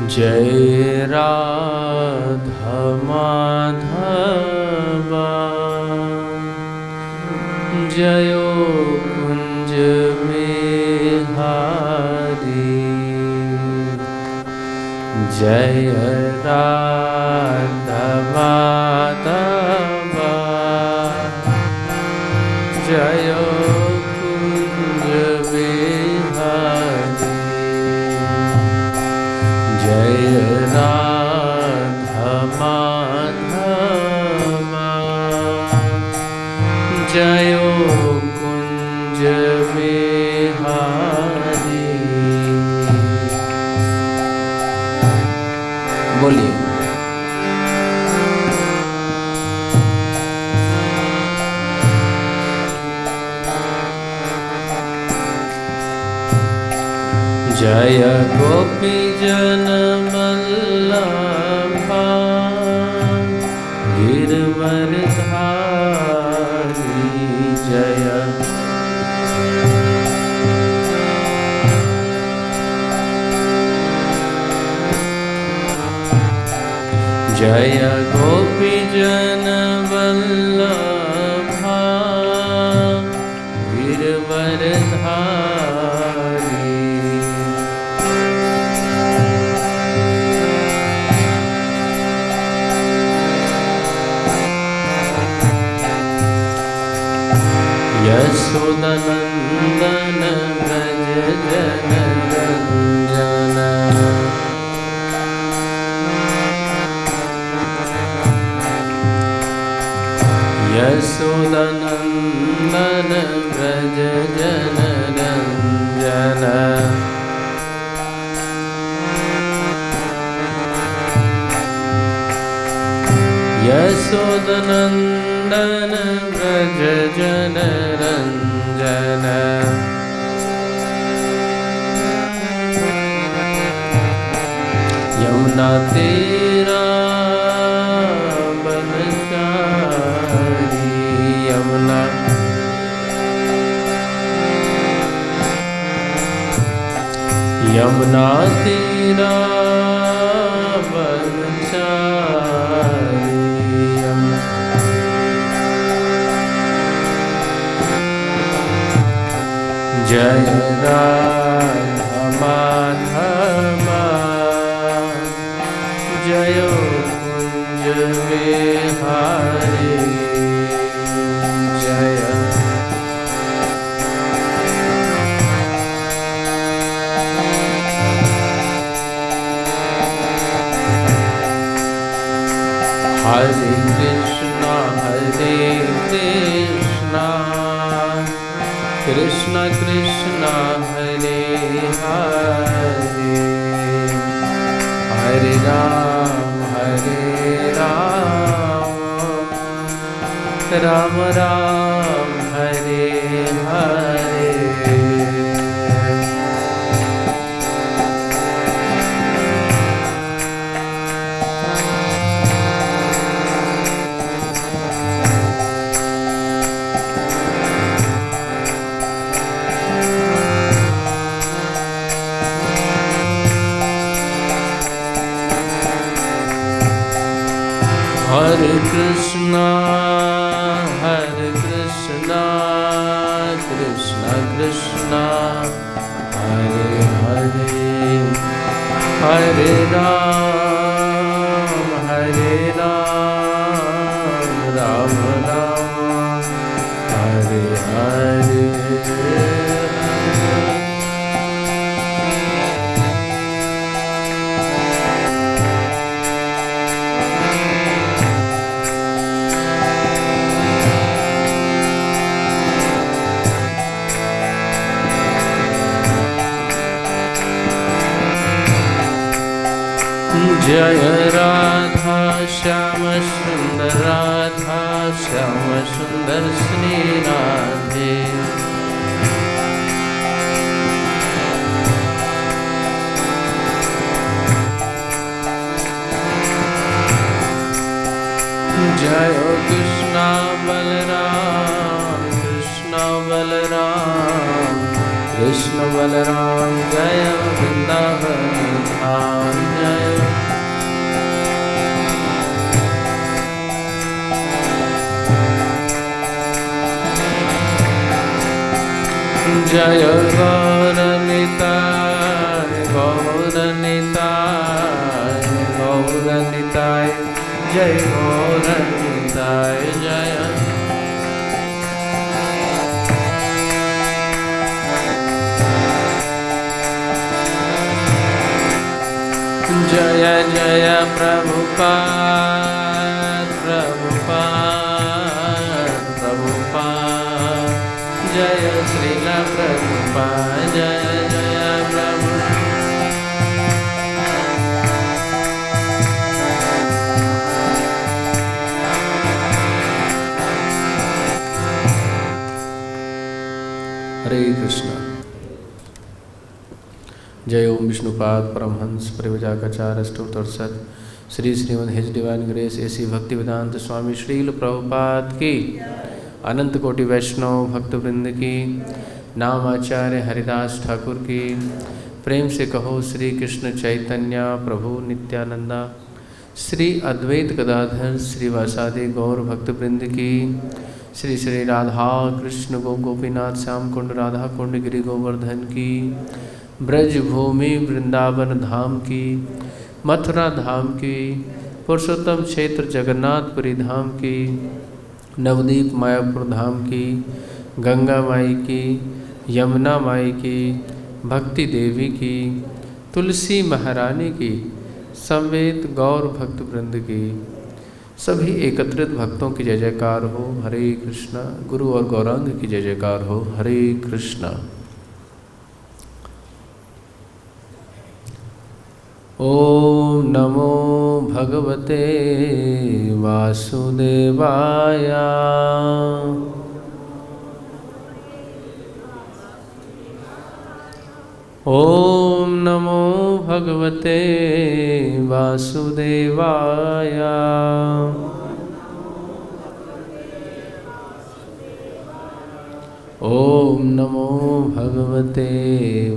जय राधा माधवा जयो कुंज बिहारी। जय राधा माधवा जयो कुंज बिहारी। जय राधा माधवा जयो कुंज बिहारी। बोलिए। जय गोपी जन वल्लभा गिरवरधारी। जय जय गोपी जन वल्लभा गिरवरधारी। यशोदनंदन व्रज जनरंजन। यशोदनंदन व्रज जनरंजन। यशोदनंदन व्रज जनरंजन। यमुना तेरा बनचारी। यमुना यमुना तेरा बनचारी। जय राधा माधवा जयो कुंज बिहारी। जय हरे कृष्णा कृष्ण कृष्ण हरे हरे। हरे Ram Ram Ram Hare Hare. Hare Krishna Krishna Krishna Hare Hare। Hare Ram Ram Ram Hare Hare। जय राधा श्याम सुंदर राधा श्याम सुंदर श्री राधे। जय कृष्णा बलराम कृष्ण बलराम जय वृंदावन धाम। जय जय गौरनिताय गौरनिताय गौरनिताय जय गौरनिताय जय जय जय प्रभुपाद प्रभुपाद प्रभुपाद जय श्रील प्रभुपाद जय जय प्रभु हरे कृष्ण। जय ओम विष्णुपाद परमहंस परिव्राजकाचार्य अष्टोत्तरसत Shri Srimad His Divine Grace AC Bhaktivedanta स्वामी श्रील प्रभुपाद की अनंत कोटि वैष्णव भक्त वृंद की नाम आचार्य हरिदास ठाकुर की प्रेम से कहो श्री कृष्ण चैतन्य प्रभु नित्यानंदा श्री अद्वैत गदाधर श्री वासादि गौर भक्त वृंद की श्री श्री राधा कृष्ण गोपीनाथ श्याम कुंड राधा कुंड गिरि गोवर्धन की ब्रज भूमि वृंदावन धाम की मथुरा धाम की पुरुषोत्तम क्षेत्र जगन्नाथपुरी धाम की नवदीप मायापुर धाम की गंगा माई की यमुना माई की भक्ति देवी की तुलसी महारानी की समेत गौर भक्त वृंद की सभी एकत्रित भक्तों की जय जयकार हो। हरे कृष्णा। गुरु और गौरांग की जय जयकार हो। हरे कृष्णा। ओम नमो भगवते वासुदेवाय। ओम नमो भगवते वासुदेवाय। ओम नमो भगवते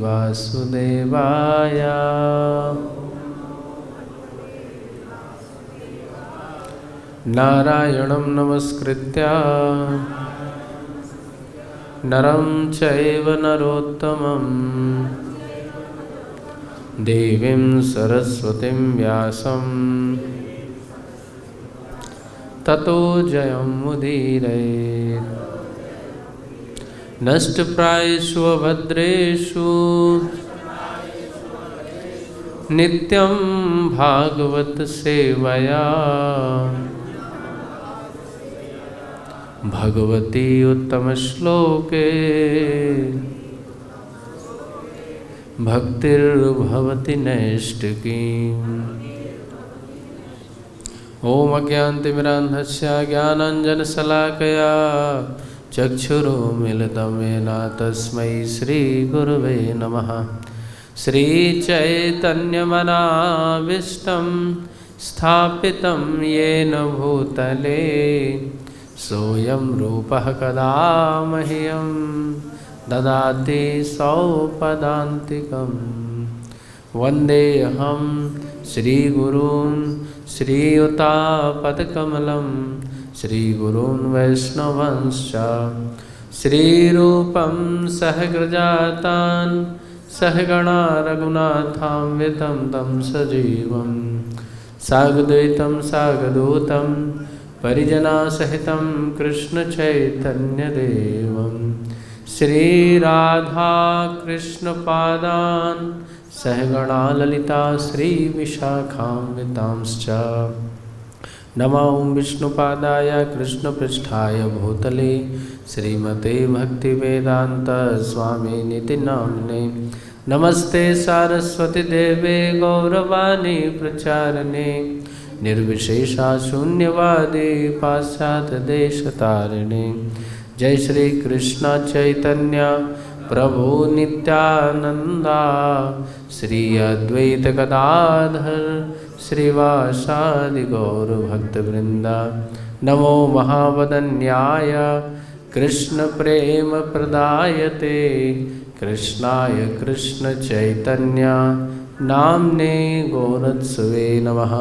वासुदेवाय। नारायणं नमस्कृत्य नरं चैव नरोत्तमं देवीं सरस्वतीं व्यासं ततो जयमुदीरयेत्। नष्टप्रायेषु भद्रेषु नित्यं भागवत सेवया भगवती उत्तम श्लोके भक्तिर्भवति नैष्टिकीम्। ओम अज्ञानतिमिरान्धस्य ज्ञानाञ्जनशलाकया चक्षुरुन्मीलितं येन तस्मै श्रीगुरवे नमः। श्रीचैतन्यमनाभीष्टं स्थापितं येन भूतले सोऽयं रूपः कदा मह्यं ददाति सौपदान्तिकम्। वन्देऽहं श्रीगुरून् श्रीयुतापदकमलं श्रीगुरून् वैष्णवांश्च श्रीरूपं सहग्रजातान् सहगणा रघुनाथान्वितं तं सजीवं साग्द्वैतं सागदूतं परिजनासहितं कृष्णचैतन्यदेवं श्रीराधा कृष्णपादान् सहगणा ललिता श्रीविशाखान्वितांश्च। नमो विष्णुपादाय कृष्णपृष्ठाय भूतले श्रीमते भक्तिवेदांत स्वामिनिति नाम्ने। नमस्ते सारस्वती देवे गौरवाणी प्रचारिणे निर्विशेषा शून्यवादी पाश्चात्यदेशतारिणे। जय श्री कृष्ण चैतन्य प्रभु नित्यानंदा श्री अद्वैत गदाधर श्रीवासादि गौर भक्तवृंदा। नमो महावदन्याय कृष्ण प्रेम प्रदायते कृष्णाय कृष्ण चैतन्य नाम्ने गौरत्सवे नमः।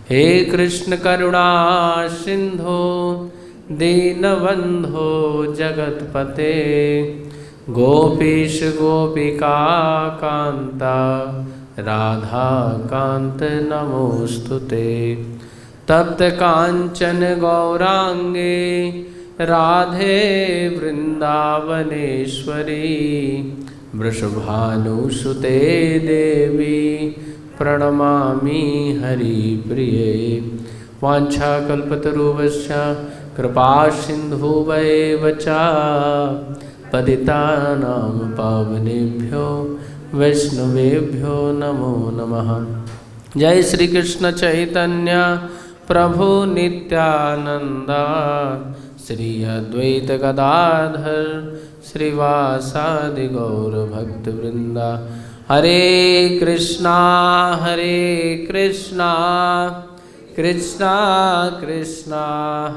हे कृष्ण करुणा सिंधो दीनबंधो जगतपते गोपीश गोपिका कांता राधा कांत नमोस्तुते। तप्त कांचन गौरांगे राधे वृंदावनेश्वरी। वृषभानुसुते देवी प्रणमामि हरिप्रिये। वाञ्छाकल्पतरुभ्यश्च कृपा सिन्धुभ्येव च पतितानां पावनेभ्यो वैष्णवेभ्यो नमो नमः। जय श्री कृष्ण चैतन्य प्रभु नित्यानंद। श्री अद्वैत गदाधर श्रीवासादि गौर भक्तवृंदा। हरे कृष्णा कृष्णा कृष्णा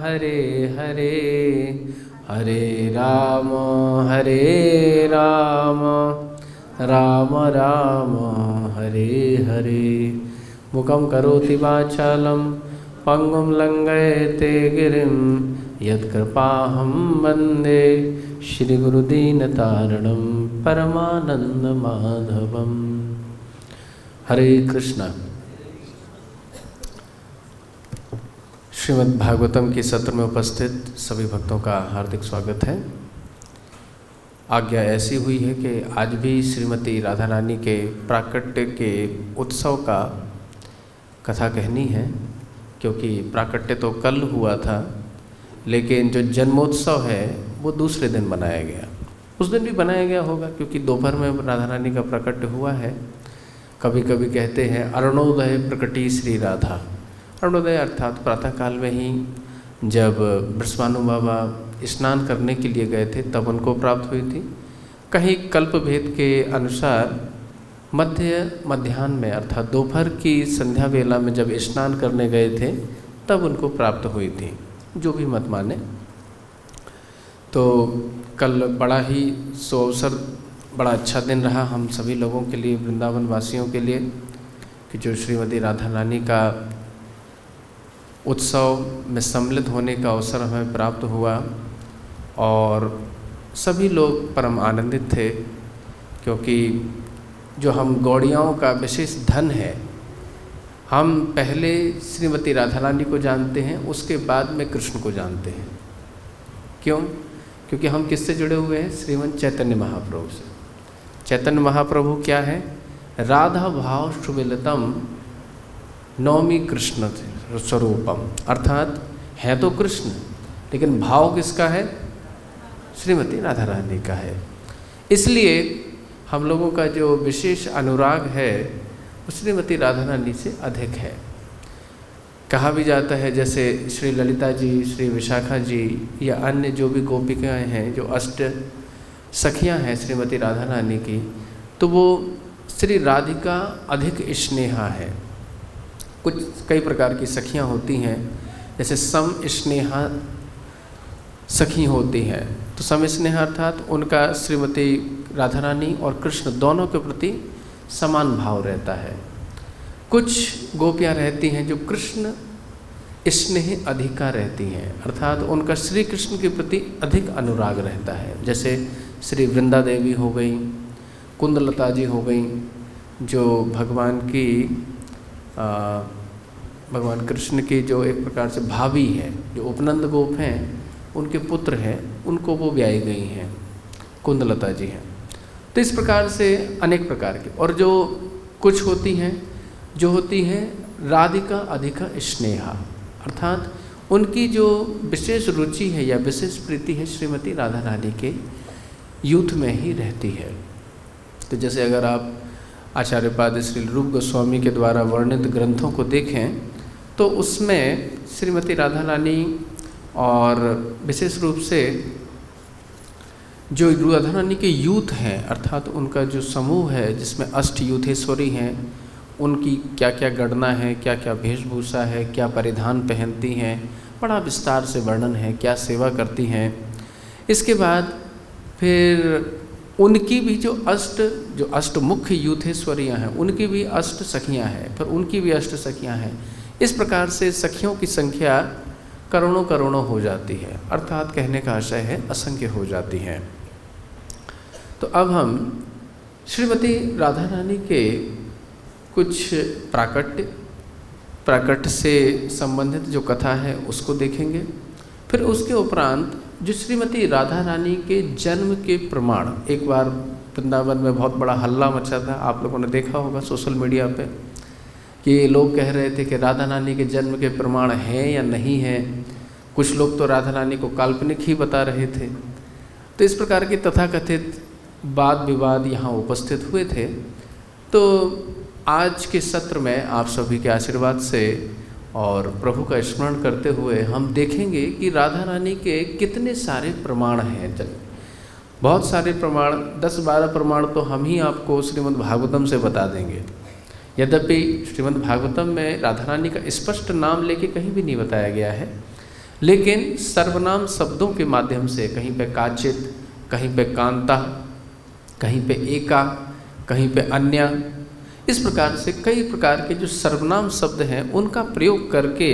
हरे हरे, हरे राम राम राम हरे हरे। मुखं करोति वाचालं पंगुं लंघयते गिरिं। यत्कृपाहं वन्दे श्रीगुरुदीनतारिणं परमानन्दमाधवम्। हरे कृष्णा। श्रीमद् भागवतम के सत्र में उपस्थित सभी भक्तों का हार्दिक स्वागत है। आज्ञा ऐसी हुई है कि आज भी श्रीमती राधा रानी के प्राकट्य के उत्सव का कथा कहनी है, क्योंकि प्राकट्य तो कल हुआ था, लेकिन जो जन्मोत्सव है वो दूसरे दिन बनाया गया। उस दिन भी बनाया गया होगा क्योंकि दोपहर में राधा रानी का प्राकट्य हुआ है। कभी कभी कहते हैं अरुणोदय प्रकटी श्री राधा। अरुणोदय अर्थात प्रातःकाल में ही जब ब्रह्मानु बाबा स्नान करने के लिए गए थे तब उनको प्राप्त हुई थी। कहीं कल्प भेद के अनुसार मध्याह्न में अर्थात दोपहर की संध्या वेला में जब स्नान करने गए थे तब उनको प्राप्त हुई थी, जो भी मत माने। तो कल बड़ा ही सुअवसर, बड़ा अच्छा दिन रहा हम सभी लोगों के लिए, वृंदावन वासियों के लिए, कि जो श्रीमती राधा रानी का उत्सव में सम्मिलित होने का अवसर हमें प्राप्त हुआ। और सभी लोग परम आनंदित थे, क्योंकि जो हम गौड़ियाओं का विशेष धन है, हम पहले श्रीमती राधा रानी को जानते हैं, उसके बाद में कृष्ण को जानते हैं। क्यों? क्योंकि हम किससे जुड़े हुए हैं? श्रीमंत चैतन्य महाप्रभु से। चैतन्य महाप्रभु क्या है? राधा भाव सुमिलितम नौमी कृष्ण स्वरूपम, अर्थात है तो कृष्ण लेकिन भाव किसका है? श्रीमती राधा रानी का है। इसलिए हम लोगों का जो विशेष अनुराग है वो श्रीमती राधा रानी से अधिक है। कहा भी जाता है जैसे श्री ललिता जी, श्री विशाखा जी या अन्य जो भी गोपिकाएं हैं, जो अष्ट सखियां हैं श्रीमती राधा रानी की, तो वो श्री राधिका अधिक स्नेहा है। कुछ कई प्रकार की सखियां होती हैं, जैसे सम स्नेहा सखी होती हैं। तो सम स्नेहा अर्थात उनका श्रीमती राधा रानी और कृष्ण दोनों के प्रति समान भाव रहता है। कुछ गोपियां रहती हैं जो कृष्ण स्नेह अधिका रहती हैं, अर्थात उनका श्री कृष्ण के प्रति अधिक अनुराग रहता है। जैसे श्री वृंदा देवी हो गई, कुंदलता जी हो गई, जो भगवान कृष्ण की जो एक प्रकार से भाभी है, जो उपनंद गोप हैं उनके पुत्र हैं, उनको वो ब्याई गई हैं, कुंदलता जी हैं। तो इस प्रकार से अनेक प्रकार के, और जो कुछ होती हैं जो होती हैं राधिका अधिका स्नेहा, अर्थात उनकी जो विशेष रुचि है या विशेष प्रीति है श्रीमती राधा रानी के यूथ में ही रहती है। तो जैसे अगर आप आचार्यपाद श्री रूप गोस्वामी के द्वारा वर्णित ग्रंथों को देखें तो उसमें श्रीमती राधा रानी और विशेष रूप से जो राधा रानी के यूथ हैं, अर्थात उनका जो समूह है जिसमें अष्ट यूथेश्वरी हैं, उनकी क्या क्या गणना है, क्या क्या वेशभूषा है, क्या परिधान पहनती हैं, बड़ा विस्तार से वर्णन है, क्या सेवा करती हैं। इसके बाद फिर उनकी भी जो अष्ट मुख्य यूथेश्वरियाँ हैं, उनकी भी अष्ट सखियाँ हैं, फिर उनकी भी अष्ट सखियाँ हैं। इस प्रकार से सखियों की संख्या करोड़ों करोड़ों हो जाती है, अर्थात कहने का आशय है असंख्य हो जाती हैं। तो अब हम श्रीमती राधा रानी के कुछ प्राकट्य से संबंधित जो कथा है उसको देखेंगे। फिर उसके उपरांत जो श्रीमती राधा रानी के जन्म के प्रमाण, एक बार वृंदावन में बहुत बड़ा हल्ला मचा था, आप लोगों ने देखा होगा सोशल मीडिया पे, कि लोग कह रहे थे कि राधा रानी के जन्म के प्रमाण हैं या नहीं हैं। कुछ लोग तो राधा रानी को काल्पनिक ही बता रहे थे। तो इस प्रकार के तथाकथित वाद विवाद यहाँ उपस्थित हुए थे। तो आज के सत्र में आप सभी के आशीर्वाद से और प्रभु का स्मरण करते हुए हम देखेंगे कि राधा रानी के कितने सारे प्रमाण हैं। बहुत सारे प्रमाण, 10-12 प्रमाण तो हम ही आपको श्रीमद् भागवतम से बता देंगे। यद्यपि श्रीमद् भागवतम में राधा रानी का स्पष्ट नाम लेके कहीं भी नहीं बताया गया है, लेकिन सर्वनाम शब्दों के माध्यम से कहीं पे काचित, कहीं पे कांता, कहीं पे एका, कहीं पे अन्या, इस प्रकार से कई प्रकार के जो सर्वनाम शब्द हैं उनका प्रयोग करके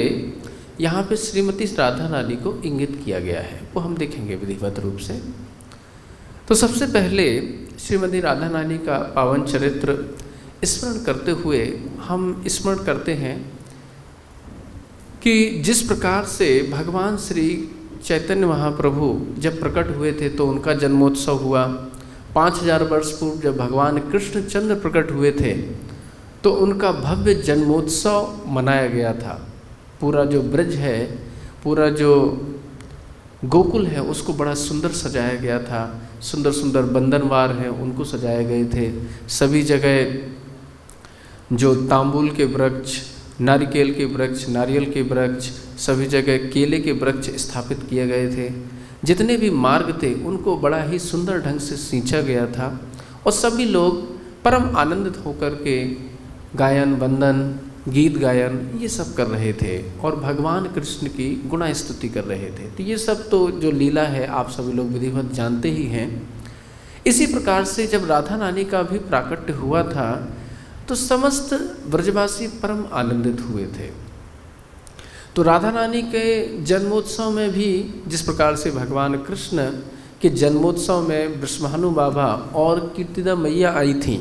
यहाँ पे श्रीमती राधा रानी को इंगित किया गया है, वो हम देखेंगे विधिवत रूप से। तो सबसे पहले श्रीमती राधा रानी का पावन चरित्र स्मरण करते हुए हम स्मरण करते हैं कि जिस प्रकार से भगवान श्री चैतन्य महाप्रभु जब प्रकट हुए थे तो उनका जन्मोत्सव हुआ। 5000 वर्ष पूर्व जब भगवान कृष्णचंद्र प्रकट हुए थे तो उनका भव्य जन्मोत्सव मनाया गया था। पूरा जो ब्रज है, पूरा जो गोकुल है, उसको बड़ा सुंदर सजाया गया था। सुंदर सुंदर बंधनवार हैं उनको सजाए गए थे। सभी जगह जो तांबूल के वृक्ष, नारिकेल के वृक्ष, नारियल के वृक्ष, सभी जगह केले के वृक्ष स्थापित किए गए थे। जितने भी मार्ग थे उनको बड़ा ही सुंदर ढंग से सींचा गया था और सभी लोग परम आनंदित होकर के गायन, वंदन, गीत गायन ये सब कर रहे थे और भगवान कृष्ण की गुणा स्तुति कर रहे थे। तो ये सब तो जो लीला है आप सभी लोग विधिवत जानते ही हैं। इसी प्रकार से जब राधा रानी का भी प्राकट्य हुआ था तो समस्त ब्रजवासी परम आनंदित हुए थे। तो राधा रानी के जन्मोत्सव में भी जिस प्रकार से भगवान कृष्ण के जन्मोत्सव में वृषभानु बाबा और कीर्तिदा मैया आई थी,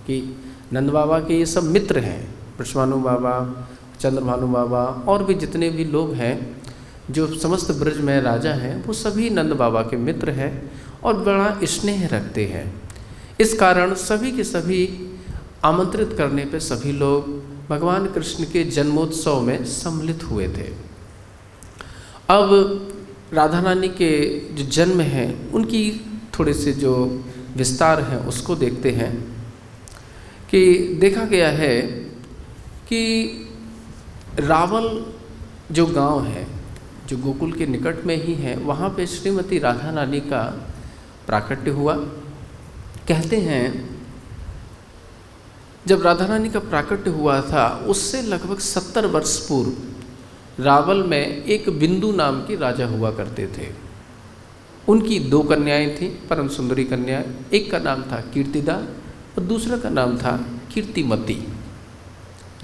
कि नंद बाबा के ये सब मित्र हैं, वृषभानु बाबा, चंद्रभानु बाबा और भी जितने भी लोग हैं जो समस्त ब्रज में राजा हैं, वो सभी नंद बाबा के मित्र हैं और बड़ा स्नेह रखते हैं। इस कारण सभी के सभी आमंत्रित करने पे सभी लोग भगवान कृष्ण के जन्मोत्सव में सम्मिलित हुए थे। अब राधा रानी के जो जन्म हैं उनकी थोड़े से जो विस्तार हैं उसको देखते हैं। कि देखा गया है कि रावल जो गांव है, जो गोकुल के निकट में ही है, वहाँ पे श्रीमती राधा रानी का प्राकट्य हुआ। कहते हैं जब राधा रानी का प्राकट्य हुआ था उससे लगभग 70 वर्ष पूर्व रावल में एक बिंदु नाम की राजा हुआ करते थे। उनकी 2 कन्याएं थीं, परम सुंदरी कन्याएं। एक का नाम था कीर्तिदा और दूसरा का नाम था कीर्तिमती।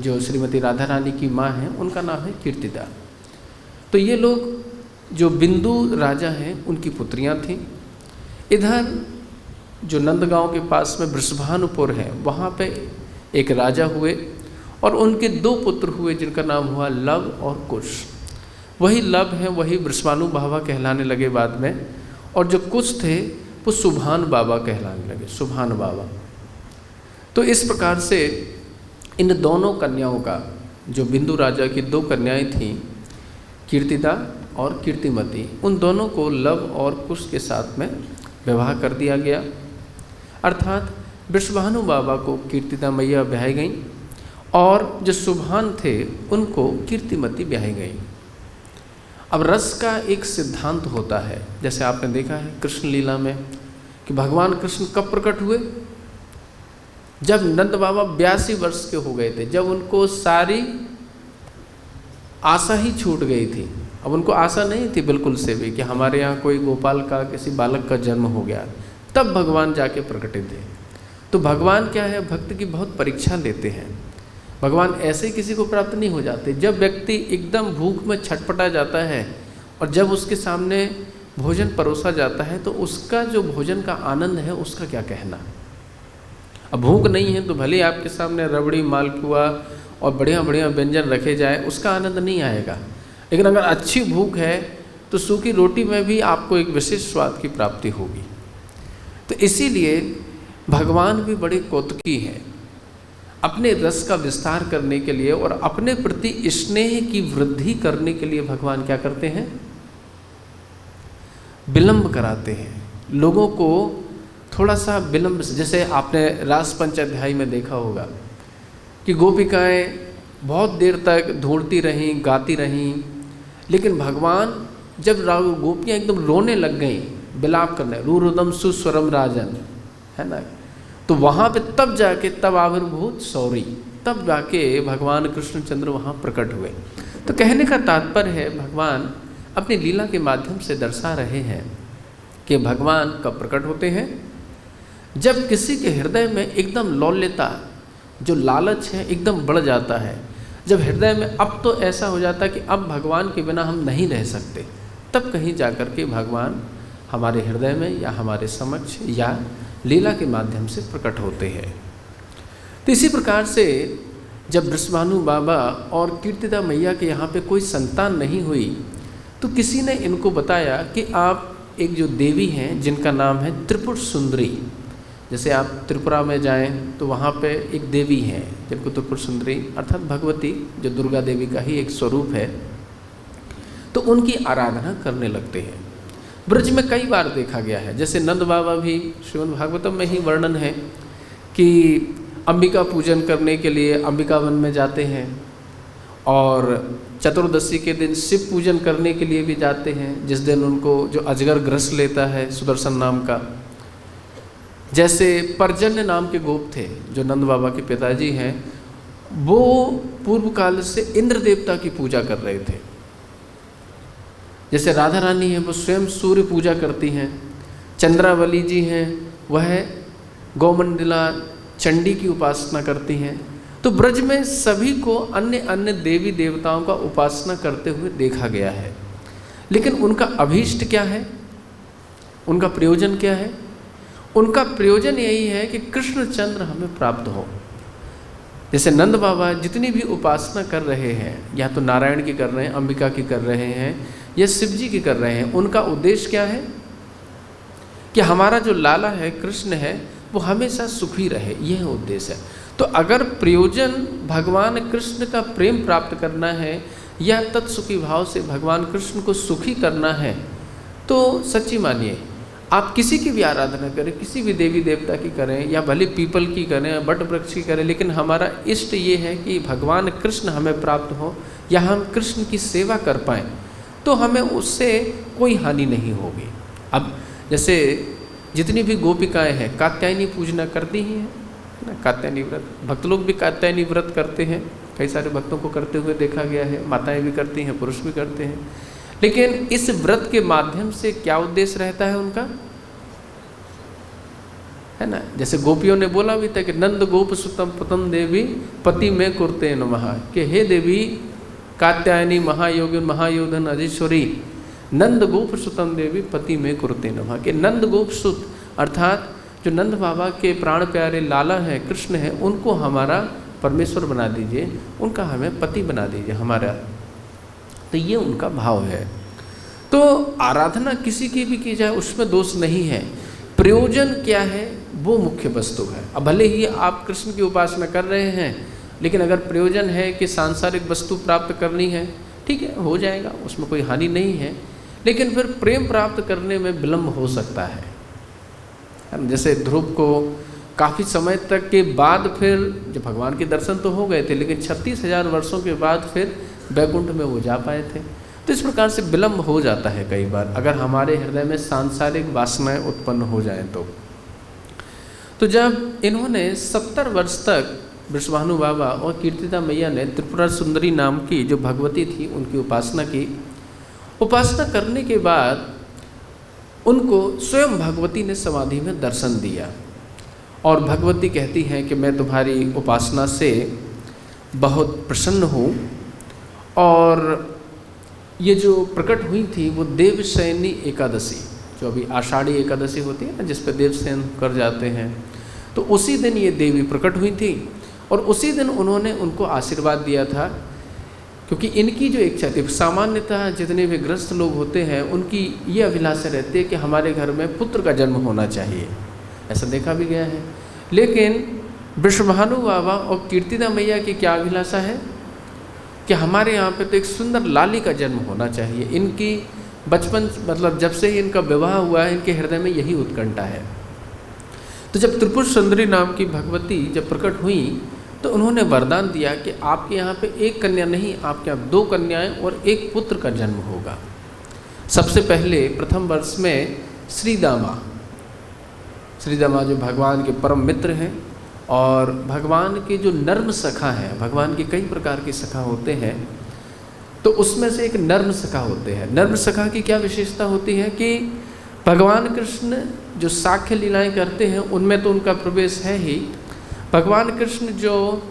जो श्रीमती राधा रानी की माँ हैं उनका नाम है कीर्तिदा। तो ये लोग जो बिंदु राजा हैं उनकी पुत्रियाँ थीं। इधर जो नंदगांव के पास में वृषभानुपुर है वहाँ पे एक राजा हुए और उनके 2 पुत्र हुए जिनका नाम हुआ लव और कुश। वही लव है वही वृषभानु बाबा कहलाने लगे बाद में, और जो कुश थे वो सुभान बाबा कहलाने लगे, सुभान बाबा। तो इस प्रकार से इन दोनों कन्याओं का, जो बिंदु राजा की 2 कन्याएं थीं, कीर्तिदा और कीर्तिमती, उन दोनों को लव और कुश के साथ में विवाह कर दिया गया। अर्थात वृषभानु बाबा को कीर्तिदा मैया ब्याही गई और जो सुभान थे उनको कीर्तिमती ब्याही गई। अब रस का एक सिद्धांत होता है, जैसे आपने देखा है कृष्ण लीला में कि भगवान कृष्ण कब प्रकट हुए, जब नंद बाबा 82 वर्ष के हो गए थे, जब उनको सारी आशा ही छूट गई थी। अब उनको आशा नहीं थी बिल्कुल से भी कि हमारे यहाँ कोई गोपाल का, किसी बालक का जन्म हो गया, तब भगवान जाके प्रकटे थे। तो भगवान क्या है, भक्त की बहुत परीक्षा लेते हैं। भगवान ऐसे ही किसी को प्राप्त नहीं हो जाते। जब व्यक्ति एकदम भूख में छटपटा जाता है और जब उसके सामने भोजन परोसा जाता है तो उसका जो भोजन का आनंद है उसका क्या कहना। अब भूख नहीं है तो भले ही आपके सामने रबड़ी, मालपुआ और बढ़िया बढ़िया व्यंजन रखे जाए, उसका आनंद नहीं आएगा। लेकिन अगर अच्छी भूख है तो सूखी रोटी में भी आपको एक विशेष स्वाद की प्राप्ति होगी। तो इसीलिए भगवान भी बड़े कौतुकी हैं। अपने रस का विस्तार करने के लिए और अपने प्रति स्नेह की वृद्धि करने के लिए भगवान क्या करते हैं, विलंब कराते हैं लोगों को, थोड़ा सा विलंब से। जैसे आपने रास पंचाध्याय में देखा होगा कि गोपिकाएं बहुत देर तक ढूंढती रहीं, गाती रहीं, लेकिन भगवान जब गोपियाँ एकदम रोने लग गईं, विलाप करने, रुरुदम सुस्वरम राजन, है ना, तो वहाँ पे तब जाके तब आविर्भूत सौरी, तब जाके भगवान कृष्णचंद्र वहाँ प्रकट हुए। तो कहने का तात्पर्य है भगवान अपनी लीला के माध्यम से दर्शा रहे हैं कि भगवान कब प्रकट होते हैं, जब किसी के हृदय में एकदम लौल्यता, जो लालच है एकदम बढ़ जाता है, जब हृदय में अब तो ऐसा हो जाता है कि अब भगवान के बिना हम नहीं रह सकते, तब कहीं जाकर के भगवान हमारे हृदय में या हमारे समक्ष या लीला के माध्यम से प्रकट होते हैं। तो इसी प्रकार से जब वृषभानु बाबा और कीर्तिदा मैया के यहाँ पे कोई संतान नहीं हुई तो किसी ने इनको बताया कि आप एक जो देवी हैं जिनका नाम है त्रिपुर सुंदरी, जैसे आप त्रिपुरा में जाएं तो वहाँ पे एक देवी हैं जिनको त्रिपुर सुंदरी अर्थात भगवती, जो दुर्गा देवी का ही एक स्वरूप है, तो उनकी आराधना करने लगते हैं। ब्रज में कई बार देखा गया है, जैसे नंद बाबा भी श्रीमद् भागवतम में ही वर्णन है कि अंबिका पूजन करने के लिए अंबिका वन में जाते हैं और चतुर्दशी के दिन शिव पूजन करने के लिए भी जाते हैं, जिस दिन उनको जो अजगर ग्रस लेता है सुदर्शन नाम का। जैसे पर्जन्य नाम के गोप थे जो नंद बाबा के पिताजी हैं, वो पूर्व काल से इंद्र देवता की पूजा कर रहे थे। जैसे राधा रानी है वो स्वयं सूर्य पूजा करती हैं, चंद्रावली जी हैं वह गौमंडला चंडी की उपासना करती हैं। तो ब्रज में सभी को अन्य अन्य देवी देवताओं का उपासना करते हुए देखा गया है, लेकिन उनका अभीष्ट क्या है, उनका प्रयोजन क्या है? उनका प्रयोजन यही है कि कृष्णचंद्र हमें प्राप्त हो। जैसे नंद बाबा जितनी भी उपासना कर रहे हैं, या तो नारायण की कर रहे हैं, अंबिका की कर रहे हैं या शिव जी की कर रहे हैं, उनका उद्देश्य क्या है कि हमारा जो लाला है कृष्ण है वो हमेशा सुखी रहे, यह उद्देश्य है। तो अगर प्रयोजन भगवान कृष्ण का प्रेम प्राप्त करना है या तत्सुखी भाव से भगवान कृष्ण को सुखी करना है, तो सच्ची मानिए आप किसी की भी आराधना करें, किसी भी देवी देवता की करें या भले पीपल की करें, बट वृक्ष की करें, लेकिन हमारा इष्ट ये है कि भगवान कृष्ण हमें प्राप्त हो या हम कृष्ण की सेवा कर पाएँ, तो हमें उससे कोई हानि नहीं होगी। अब जैसे जितनी भी गोपिकाएं हैं कात्यायनी पूजना करती ही हैं ना, कात्यायनी व्रत, भक्त लोग भी कात्यायनी व्रत करते हैं, कई सारे भक्तों को करते हुए देखा गया है, माताएं भी करती हैं, पुरुष भी करते हैं। लेकिन इस व्रत के माध्यम से क्या उद्देश्य रहता है उनका, है ना, जैसे गोपियों ने बोला भी था कि नंद गोप सुतम पतम देवी पति में कुरते नमः, कि हे देवी कात्यायनी महायोगिन महायोधन अधीश्वरी नंद गोप सुतम देवी पति में कुरते नमः, कि नंद गोप सुत अर्थात जो नंद बाबा के प्राण प्यारे लाला हैं कृष्ण हैं, उनको हमारा परमेश्वर बना दीजिए, उनका हमें पति बना दीजिए हमारा। तो ये उनका भाव है। तो आराधना किसी की भी की जाए उसमें दोष नहीं है, प्रयोजन क्या है वो मुख्य वस्तु है। अब भले ही आप कृष्ण की उपासना कर रहे हैं, लेकिन अगर प्रयोजन है कि सांसारिक वस्तु प्राप्त करनी है, ठीक है, हो जाएगा, उसमें कोई हानि नहीं है, लेकिन फिर प्रेम प्राप्त करने में विलंब हो सकता है। जैसे ध्रुव को काफ़ी समय तक के बाद फिर जब भगवान के दर्शन तो हो गए थे, लेकिन 36,000 वर्षों के बाद फिर वैकुंठ में वो जा पाए थे। तो इस प्रकार से विलंब हो जाता है कई बार, अगर हमारे हृदय में सांसारिक वासनाएं उत्पन्न हो जाएं तो जब इन्होंने 70 वर्ष तक वृषभानु बाबा और कीर्तिदा मैया ने त्रिपुरा सुंदरी नाम की जो भगवती थी उनकी उपासना की, उपासना करने के बाद उनको स्वयं भगवती ने समाधि में दर्शन दिया और भगवती कहती हैं कि मैं तुम्हारी उपासना से बहुत प्रसन्न हूँ और ये जो प्रकट हुई थी वो देवशयनी एकादशी, जो अभी आषाढ़ी एकादशी होती है ना, जिस पर देवशयन कर जाते हैं, तो उसी दिन ये देवी प्रकट हुई थी और उसी दिन उन्होंने उनको आशीर्वाद दिया था। क्योंकि इनकी जो इच्छा थी, सामान्यतः जितने भी ग्रस्त लोग होते हैं उनकी ये अभिलाषा रहती है कि हमारे घर में पुत्र का जन्म होना चाहिए, ऐसा देखा भी गया है। लेकिन वृषभानु बाबा और कीर्तिदा मैया की क्या अभिलाषा है कि हमारे यहाँ पे तो एक सुंदर लाली का जन्म होना चाहिए। इनकी बचपन मतलब जब से ही इनका विवाह हुआ है, इनके हृदय में यही उत्कंठा है। तो जब त्रिपुर सुंदरी नाम की भगवती जब प्रकट हुई तो उन्होंने वरदान दिया कि आपके यहाँ पे एक कन्या नहीं, आपके यहाँ 2 कन्याएं और 1 पुत्र का जन्म होगा। सबसे पहले प्रथम वर्ष में श्रीदामा जो भगवान के परम मित्र हैं और भगवान के जो नर्म सखा हैं, भगवान के कई प्रकार के सखा होते हैं, तो उसमें से एक नर्म सखा होते हैं। नर्म सखा की क्या विशेषता होती है कि भगवान कृष्ण जो साख्य लीलाएं करते हैं उनमें तो उनका प्रवेश है ही, भगवान कृष्ण जो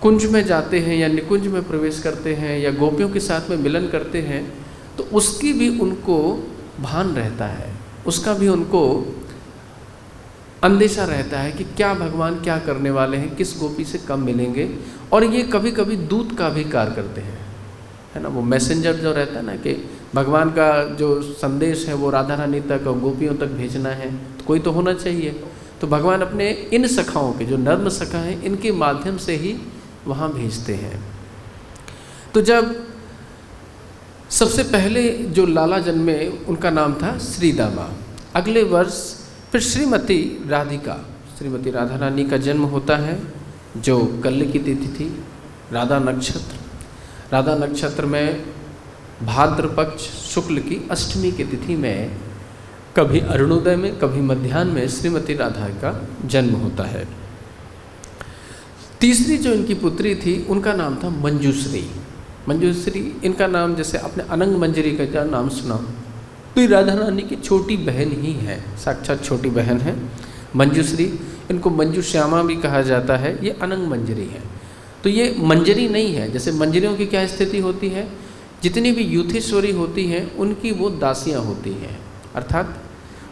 कुंज में जाते हैं या निकुंज में प्रवेश करते हैं या गोपियों के साथ में मिलन करते हैं, तो उसकी भी उनको भान रहता है, उसका भी उनको अंदेशा रहता है कि क्या भगवान क्या करने वाले हैं, किस गोपी से कब मिलेंगे। और ये कभी कभी दूत का भी कार्य करते हैं, है ना, वो मैसेंजर जो रहता है ना, कि भगवान का जो संदेश है वो राधा रानी तक और गोपियों तक भेजना है, तो कोई तो होना चाहिए। तो भगवान अपने इन सखाओं के जो नर्म सखा हैं इनके माध्यम से ही वहाँ भेजते हैं। तो जब सबसे पहले जो लाला जन्मे उनका नाम था श्रीदामा। अगले वर्ष फिर श्रीमती राधा रानी का जन्म होता है, जो कल की तिथि थी, राधा नक्षत्र में भाद्र पक्ष शुक्ल की अष्टमी की तिथि में, कभी अरुणोदय में कभी मध्याह्न में श्रीमती राधा का जन्म होता है। तीसरी जो इनकी पुत्री थी उनका नाम था मंजूश्री। इनका नाम जैसे आपने अनंग मंजरी का नाम सुना, तो ये राधा रानी की छोटी बहन ही है, साक्षात छोटी बहन है मंजूश्री। इनको मंजू श्यामा भी कहा जाता है, ये अनंग मंजरी है। तो ये मंजरी नहीं है, जैसे मंजरियों की क्या स्थिति होती है, जितनी भी यूथेश्वरी होती हैं उनकी वो दासियाँ होती हैं, अर्थात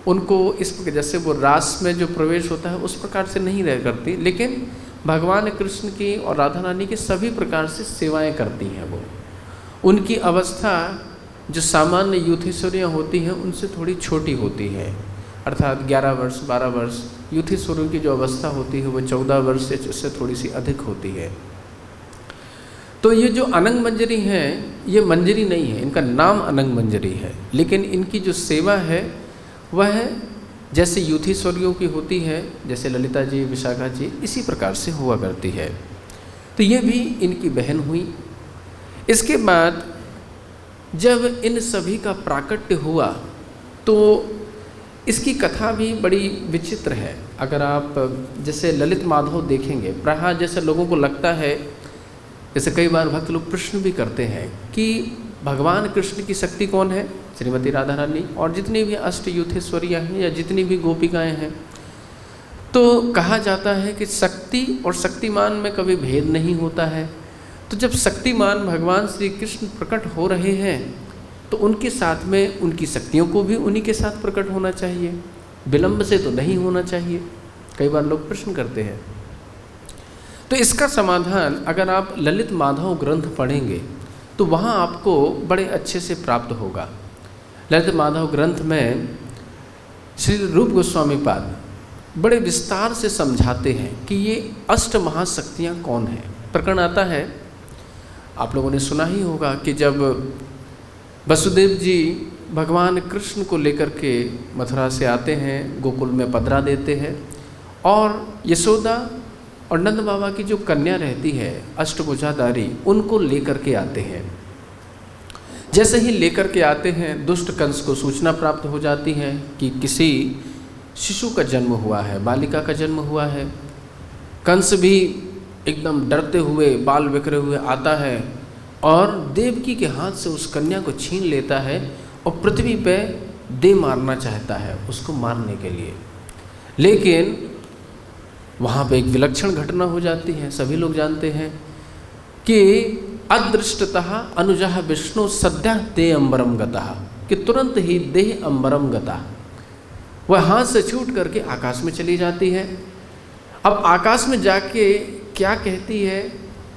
उनको इस जैसे वो रास में जो प्रवेश होता है उस प्रकार से नहीं रह करती, लेकिन भगवान कृष्ण की और राधा रानी की सभी प्रकार से सेवाएं करती हैं। वो उनकी अवस्था जो सामान्य यूथेश्वरियाँ होती हैं उनसे थोड़ी छोटी होती है, अर्थात 11 वर्ष 12 वर्ष। यूथेश्वरियों की जो अवस्था होती है वो 14 वर्ष से उससे थोड़ी सी अधिक होती है। तो ये जो अनंग मंजरी हैं, ये मंजरी नहीं है, इनका नाम अनंग मंजरी है, लेकिन इनकी जो सेवा है वह जैसे यूथेश्वरियों की होती है, जैसे ललिता जी, विशाखा जी, इसी प्रकार से हुआ करती है। तो ये भी इनकी बहन हुई। इसके बाद जब इन सभी का प्राकट्य हुआ तो इसकी कथा भी बड़ी विचित्र है। अगर आप जैसे ललित माधव देखेंगे, प्रायः जैसे लोगों को लगता है, जैसे कई बार भक्त लोग प्रश्न भी करते हैं कि भगवान कृष्ण की शक्ति कौन है, श्रीमती राधा रानी, और जितनी भी अष्ट यूथेश्वरियाँ हैं या जितनी भी गोपिकाएँ हैं, तो कहा जाता है कि शक्ति और शक्तिमान में कभी भेद नहीं होता है। तो जब शक्तिमान भगवान श्री कृष्ण प्रकट हो रहे हैं तो उनके साथ में उनकी शक्तियों को भी उन्हीं के साथ प्रकट होना चाहिए, विलंब से तो नहीं होना चाहिए। कई बार लोग प्रश्न करते हैं। तो इसका समाधान अगर आप ललित माधव ग्रंथ पढ़ेंगे तो वहाँ आपको बड़े अच्छे से प्राप्त होगा। ललित माधव ग्रंथ में श्री रूप गोस्वामी पाद बड़े विस्तार से समझाते हैं कि ये अष्ट महाशक्तियाँ कौन हैं। प्रकरण आता है, आप लोगों ने सुना ही होगा कि जब वसुदेव जी भगवान कृष्ण को लेकर के मथुरा से आते हैं, गोकुल में पधरा देते हैं, और यशोदा और नंद बाबा की जो कन्या रहती है अष्टभुजाधारी, उनको लेकर के आते हैं। जैसे ही लेकर के आते हैं, दुष्ट कंस को सूचना प्राप्त हो जाती है कि किसी शिशु का जन्म हुआ है, बालिका का जन्म हुआ है। कंस भी एकदम डरते हुए, बाल बिखरे हुए आता है और देवकी के हाथ से उस कन्या को छीन लेता है और पृथ्वी पे दे मारना चाहता है उसको मारने के लिए। लेकिन वहाँ पे एक विलक्षण घटना हो जाती है। सभी लोग जानते हैं कि अदृष्टतः अनुजः विष्णु सद्य ते अंबरम गतः, कि तुरंत ही देह अंबरम गता, वह हाथ से छूट करके आकाश में चली जाती है। अब आकाश में जाके क्या कहती है,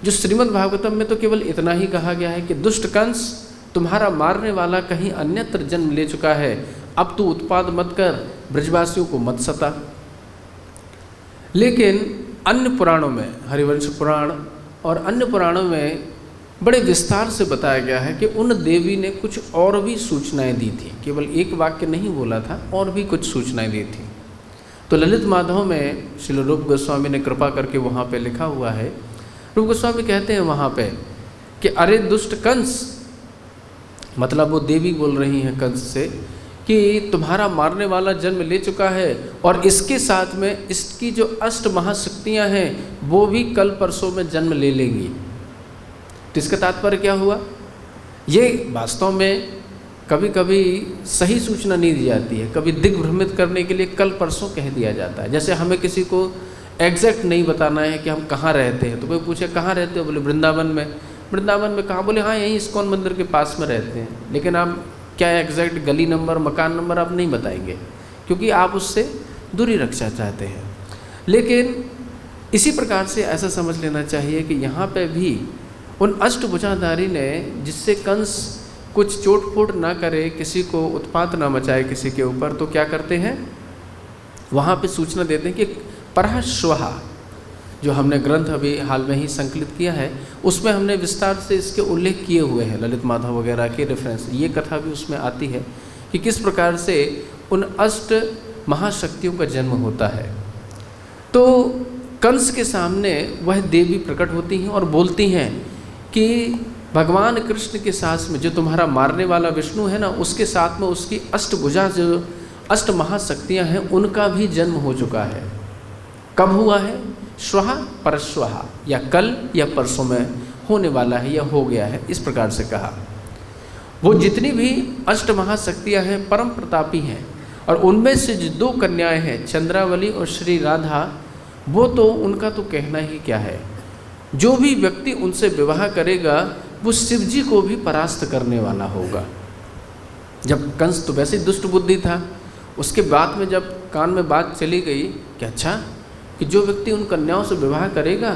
जो श्रीमद् भागवतम में तो केवल इतना ही कहा गया है कि दुष्ट कंस, तुम्हारा मारने वाला कहीं अन्यत्र जन्म ले चुका है, अब तू उत्पाद मत कर, ब्रजवासियों को मत सता। लेकिन अन्य पुराणों में, हरिवंश पुराण और अन्य पुराणों में बड़े विस्तार से बताया गया है कि उन देवी ने कुछ और भी सूचनाएं दी थी, केवल एक वाक्य नहीं बोला था, और भी कुछ सूचनाएं दी थी। तो ललित माधव में श्रील रूप गोस्वामी ने कृपा करके वहाँ पे लिखा हुआ है, रूप गोस्वामी कहते हैं वहाँ पे कि अरे दुष्ट कंस, मतलब वो देवी बोल रही हैं कंस से कि तुम्हारा मारने वाला जन्म ले चुका है, और इसके साथ में इसकी जो अष्ट महाशक्तियाँ हैं वो भी कल परसों में जन्म ले लेंगी। तो इसका तात्पर्य क्या हुआ? ये वास्तव में कभी कभी सही सूचना नहीं दी जाती है, कभी दिग्भ्रमित करने के लिए कल परसों कह दिया जाता है। जैसे हमें किसी को एग्जैक्ट नहीं बताना है कि हम कहाँ रहते हैं, तो कोई पूछे कहाँ रहते हो, बोले वृंदावन में। वृंदावन में कहाँ? बोले हाँ यहीं इस्कॉन मंदिर के पास में रहते हैं, लेकिन आप क्या एग्जैक्ट गली नंबर, मकान नंबर आप नहीं बताएंगे, क्योंकि आप उससे दूरी रखना चाहते हैं। लेकिन इसी प्रकार से ऐसा समझ लेना चाहिए कि यहाँ पे भी उन अष्टभुजाधारी ने, जिससे कंस कुछ चोट फोट ना करे, किसी को उत्पात ना मचाए किसी के ऊपर, तो क्या करते हैं, वहाँ पे सूचना देते हैं कि परः श्वः, जो हमने ग्रंथ अभी हाल में ही संकलित किया है, उसमें हमने विस्तार से इसके उल्लेख किए हुए हैं, ललित माधव वगैरह के रेफरेंस, ये कथा भी उसमें आती है कि किस प्रकार से उन अष्ट महाशक्तियों का जन्म होता है। तो कंस के सामने वह देवी प्रकट होती हैं और बोलती हैं कि भगवान कृष्ण के साथ में जो तुम्हारा मारने वाला विष्णु है ना, उसके साथ में उसकी अष्टभुजा जो अष्ट महाशक्तियाँ हैं उनका भी जन्म हो चुका है। कब हुआ है? श्वः परश्वः, या कल या परसों में होने वाला है या हो गया है, इस प्रकार से कहा। वो जितनी भी अष्ट महाशक्तियाँ हैं परम प्रतापी हैं, और उनमें से जो दो कन्याएं हैं चंद्रावली और श्री राधा, वो तो उनका तो कहना ही क्या है। जो भी व्यक्ति उनसे विवाह करेगा वो शिव जी को भी परास्त करने वाला होगा। जब कंस तो वैसे दुष्ट बुद्धि था, उसके बाद में जब कान में बात चली गई कि अच्छा कि जो व्यक्ति उन कन्याओं से विवाह करेगा